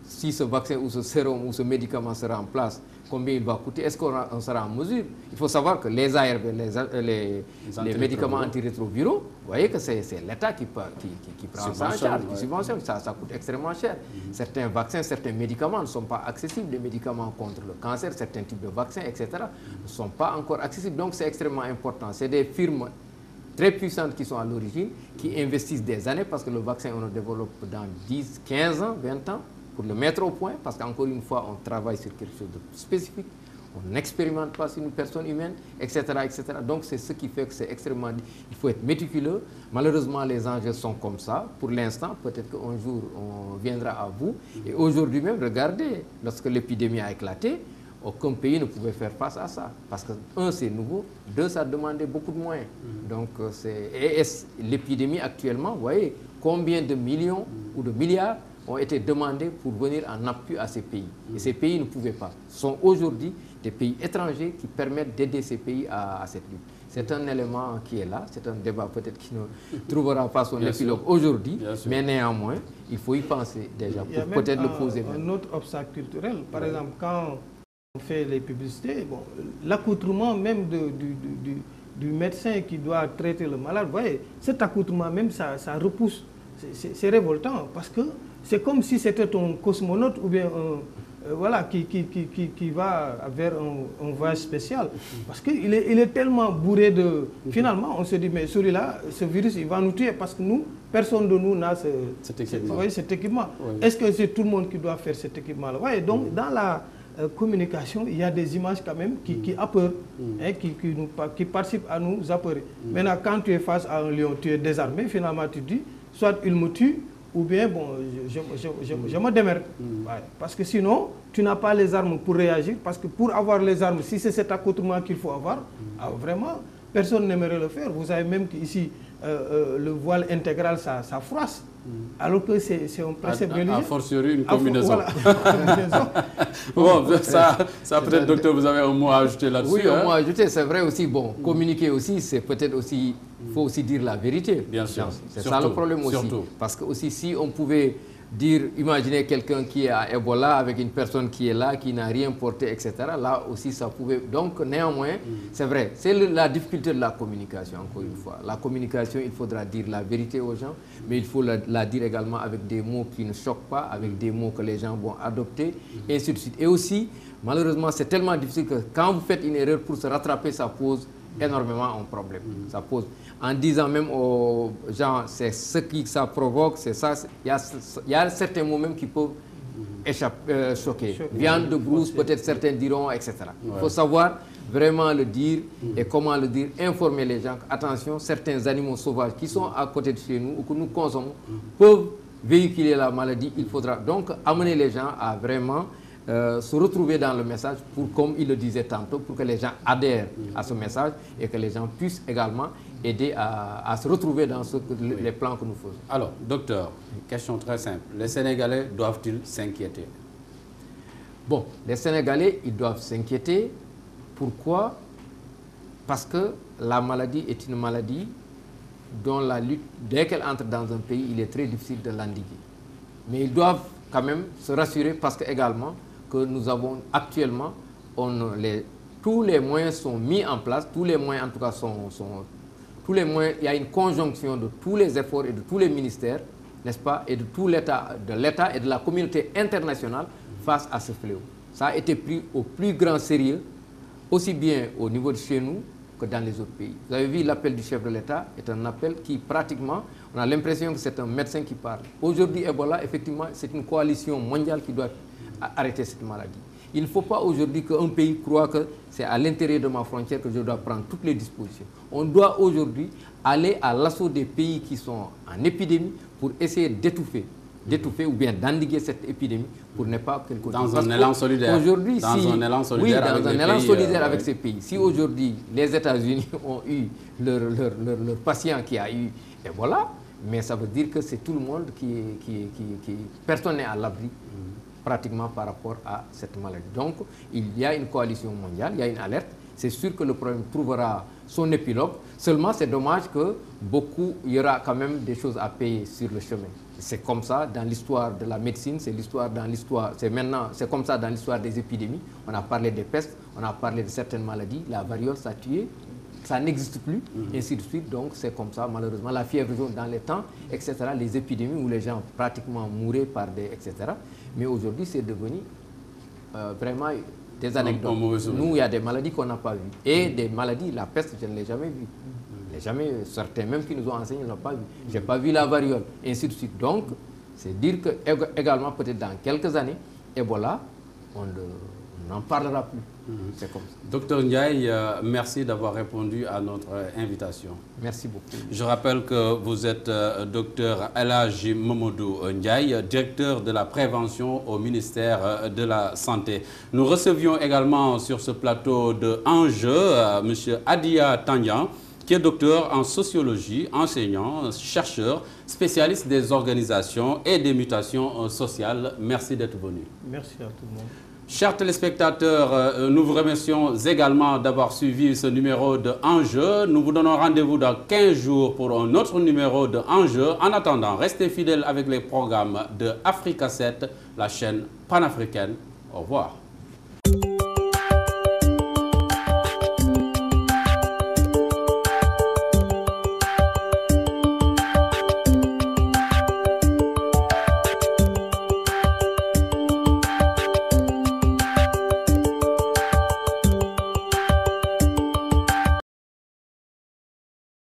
si ce vaccin ou ce sérum ou ce médicament sera en place, combien il va coûter, est-ce qu'on sera en mesure? Il faut savoir que les ARV, les médicaments antirétroviraux, vous voyez que c'est l'État qui prend ça en charge, qui subventionne, ça coûte extrêmement cher. Certains vaccins, certains médicaments ne sont pas accessibles, les médicaments contre le cancer, certains types de vaccins, etc., ne sont pas encore accessibles, donc c'est extrêmement important. C'est des firmes très puissantes qui sont à l'origine, qui investissent des années, parce que le vaccin, on le développe dans 10, 15 ans, 20 ans, pour le mettre au point, parce qu'encore une fois, on travaille sur quelque chose de spécifique, on n'expérimente pas sur une personne humaine, etc. etc. Donc c'est ce qui fait que c'est extrêmement... Il faut être méticuleux. Malheureusement, les enjeux sont comme ça. Pour l'instant, peut-être qu'un jour, on viendra à vous. Et aujourd'hui même, regardez, lorsque l'épidémie a éclaté, aucun pays ne pouvait faire face à ça. Parce que, un, c'est nouveau, deux, ça demandait beaucoup de moyens. Donc, l'épidémie actuellement, vous voyez, combien de millions ou de milliards ont été demandés pour venir en appui à ces pays. Et ces pays ne pouvaient pas. Ce sont aujourd'hui des pays étrangers qui permettent d'aider ces pays à cette lutte. C'est un élément qui est là, c'est un débat peut-être qui ne trouvera pas son épilogue aujourd'hui, mais néanmoins, il faut y penser déjà pour peut-être le poser même. Un autre obstacle culturel, par exemple, quand on fait les publicités, bon, l'accoutrement même du médecin qui doit traiter le malade, vous voyez, cet accoutrement même, ça repousse. C'est révoltant parce que c'est comme si c'était un cosmonaute ou bien voilà, qui va vers un voyage spécial. Parce qu'il est tellement bourré de... Finalement, on se dit, mais celui-là, ce virus, il va nous tuer parce que nous, personne de nous n'a cet équipement. Oui. Est-ce que c'est tout le monde qui doit faire cet équipement-là? Oui, donc dans communication, il y a des images quand même qui apeurent, hein, qui participent à nous apeurer. Maintenant, quand tu es face à un lion, tu es désarmé, finalement tu te dis, soit il me tue, ou bien bon, je me démerde. Ouais, parce que sinon, tu n'as pas les armes pour réagir, parce que pour avoir les armes, si c'est cet accoutrement qu'il faut avoir, vraiment, personne n'aimerait le faire. Vous savez même qu'ici, le voile intégral, ça froisse. Alors que c'est un précepte religieux. A fortiori une combinaison. Voilà. Bon, ça peut-être, docteur, vous avez un mot à ajouter là-dessus. Oui, un mot à ajouter, c'est vrai aussi. Bon, communiquer aussi, c'est peut-être aussi, il faut aussi dire la vérité. Bien sûr. C'est ça le problème aussi. Surtout. Parce que aussi, si on pouvait dire, imaginez quelqu'un qui est à Ebola avec une personne qui est là, qui n'a rien porté, etc. Là aussi, ça pouvait... Donc, néanmoins, c'est vrai, c'est la difficulté de la communication, encore une fois. La communication, il faudra dire la vérité aux gens, mais il faut la dire également avec des mots qui ne choquent pas, avec des mots que les gens vont adopter, et ainsi de suite. Et aussi, malheureusement, c'est tellement difficile que quand vous faites une erreur, pour se rattraper, ça pose énormément un problème. Ça pose... En disant même aux gens, c'est ce qui ça provoque, c'est ça. Il y a certains mots même qui peuvent choquer. Viande de brousse, peut-être certains diront, etc. Il faut savoir vraiment le dire et comment le dire, informer les gens. Attention, certains animaux sauvages qui sont à côté de chez nous ou que nous consommons peuvent véhiculer la maladie. Il faudra donc amener les gens à vraiment se retrouver dans le message, pour, comme il le disait tantôt, pour que les gens adhèrent à ce message et que les gens puissent également aider à se retrouver dans les plans que nous faisons. Alors, docteur, question très simple. Les Sénégalais doivent-ils s'inquiéter? Bon, les Sénégalais, ils doivent s'inquiéter. Pourquoi? Parce que la maladie est une maladie dont la lutte, dès qu'elle entre dans un pays, il est très difficile de l'endiguer. Mais ils doivent quand même se rassurer parce que également que nous avons actuellement, tous les moyens sont mis en place, tous les moyens en tout cas tous les moyens, il y a une conjonction de tous les efforts et de tous les ministères, n'est-ce pas, et de tout l'État et de la communauté internationale face à ce fléau. Ça a été pris au plus grand sérieux, aussi bien au niveau de chez nous que dans les autres pays. Vous avez vu, l'appel du chef de l'État est un appel qui pratiquement, on a l'impression que c'est un médecin qui parle. Aujourd'hui, Ebola, effectivement, c'est une coalition mondiale qui doit arrêter cette maladie. Il ne faut pas aujourd'hui qu'un pays croit que c'est à l'intérieur de ma frontière que je dois prendre toutes les dispositions. On doit aujourd'hui aller à l'assaut des pays qui sont en épidémie pour essayer d'étouffer ou bien d'endiguer cette épidémie pour ne pas qu'elle continue. Dans un élan solidaire. Aujourd'hui, un élan solidaire, oui, dans un élan solidaire avec ces pays. Si aujourd'hui les États-Unis ont eu leur patient qui a eu Ebola, mais ça veut dire que c'est tout le monde personne n'est à l'abri pratiquement par rapport à cette maladie. Donc, il y a une coalition mondiale, il y a une alerte. C'est sûr que le problème trouvera son épilogue. Seulement, c'est dommage que il y aura quand même des choses à payer sur le chemin. C'est comme ça dans l'histoire de la médecine, c'est comme ça dans l'histoire des épidémies. On a parlé des pestes, on a parlé de certaines maladies. La variole, ça a tué, ça n'existe plus, et ainsi de suite. Donc, c'est comme ça, malheureusement. La fièvre jaune dans les temps, etc. Les épidémies où les gens pratiquement mouraient etc. Mais aujourd'hui, c'est devenu vraiment des anecdotes. Nous, il y a des maladies qu'on n'a pas vues. Et des maladies, la peste, je ne l'ai jamais vue. Certains même qui nous ont enseigné, ne l'ont pas vu. Je n'ai pas vu la variole, et ainsi de suite. Donc, c'est dire que également, peut-être dans quelques années, Ebola, on n'en parlera plus. C'est comme ça. Docteur Ndiaye, merci d'avoir répondu à notre invitation. Merci beaucoup. Je rappelle que vous êtes docteur El Hadji Mamadou Ndiaye, directeur de la prévention au ministère de la Santé. Nous recevions également sur ce plateau de Enjeu M. Adia Tandian, qui est docteur en sociologie, enseignant, chercheur, spécialiste des organisations et des mutations sociales. Merci d'être venu. Merci à tout le monde. Chers téléspectateurs, nous vous remercions également d'avoir suivi ce numéro de Enjeu. Nous vous donnons rendez-vous dans 15 jours pour un autre numéro de Enjeu. En attendant, restez fidèles avec les programmes de Africa 7, la chaîne panafricaine. Au revoir.